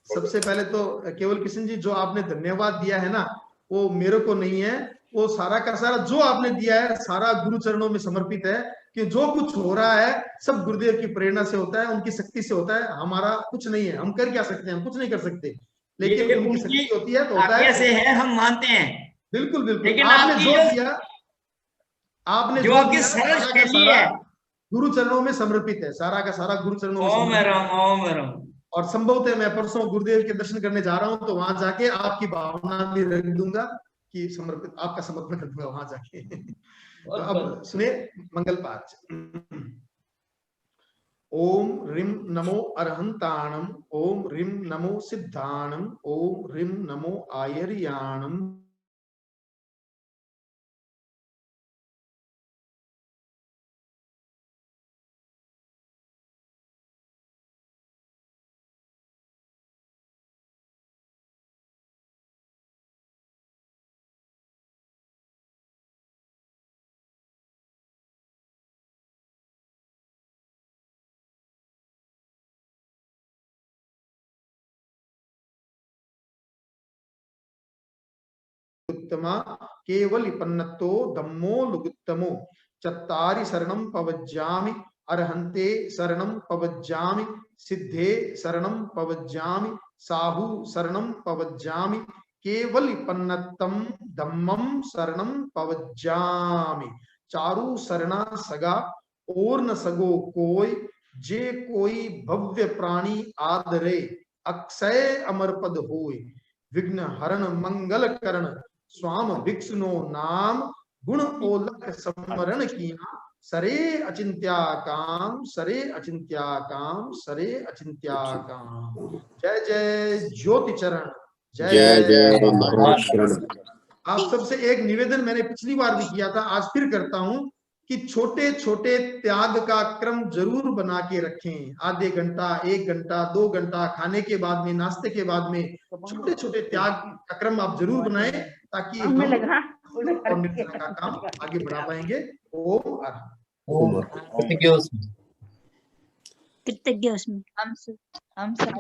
सबसे पहले तो केवल किशन जी, जो आपने धन्यवाद दिया है ना, वो मेरे को नहीं है, वो सारा का सारा जो आपने दिया है सारा गुरु चरणों में समर्पित है। कि जो कुछ हो रहा है सब गुरुदेव की प्रेरणा से होता है, उनकी शक्ति से होता है। हमारा कुछ नहीं है, हम कर क्या सकते हैं? हम कुछ नहीं कर सकते, लेकिन ये उनकी शक्ति होती है तो होता आज्ञा है। से है, हम मानते हैं। बिल्कुल बिल्कुल, लेकिन आपने आपकी जो जो दिया, आपने जो जो आपकी दिया सरल सारा का शैली सारा है, गुरु चरणों में समर्पित है, सारा का सारा गुरु चरणों में ओम समर्पित है। राम, ओम राम। और संभवतः मैं परसों गुरुदेव के दर्शन करने जा रहा हूं, तो वहां जाके आपकी भावना भी रख दूंगा कि समर्पित, आपका समर्पण कर दूंगा वहां जाके। तो अब सुने मंगल पाठ। ओम ह्रीं नमो अरहंताणम, ओम ह्रीं नमो सिद्धाणम, ओम ह्रीं नमो आयर्याणम। उत्तमा केवल पन्नतो धम्मो लुगुत्तमो, चत्तारि शरणं पवज्जामि, अरहन्ते शरणं पवज्जामि, सिद्धे शरणं पवज्जामि, साहु शरणं पवज्जामि, केवल पन्नतम धम्मम शरणं पवज्जामि। चारु शरणा सगा और न सगो कोई, जे कोई भव्य प्राणी आदरे, अक्षय अमर पद होय। विघ्न हरण मंगल करण स्वाम विष्णु नाम, गुण ओलक समरण किया, सरे अचिंत्या काम, सरे अचिंत्या काम, सरे अचिंत्या काम। जय जय ज्योति चरण, जय जय शरण। आप सबसे एक निवेदन मैंने पिछली बार भी किया था, आज फिर करता हूं कि छोटे छोटे त्याग का क्रम जरूर बना के रखें। आधे घंटा, 1 घंटा, 2 घंटा, खाने के बाद में, नाश्ते के बाद में छोटे छोटे त्याग का क्रम आप जरूर बनाएं, ताकि हम और निर्जला का काम आगे बढ़ा पाएंगे। ओम कृतज्ञ उसमें हम सब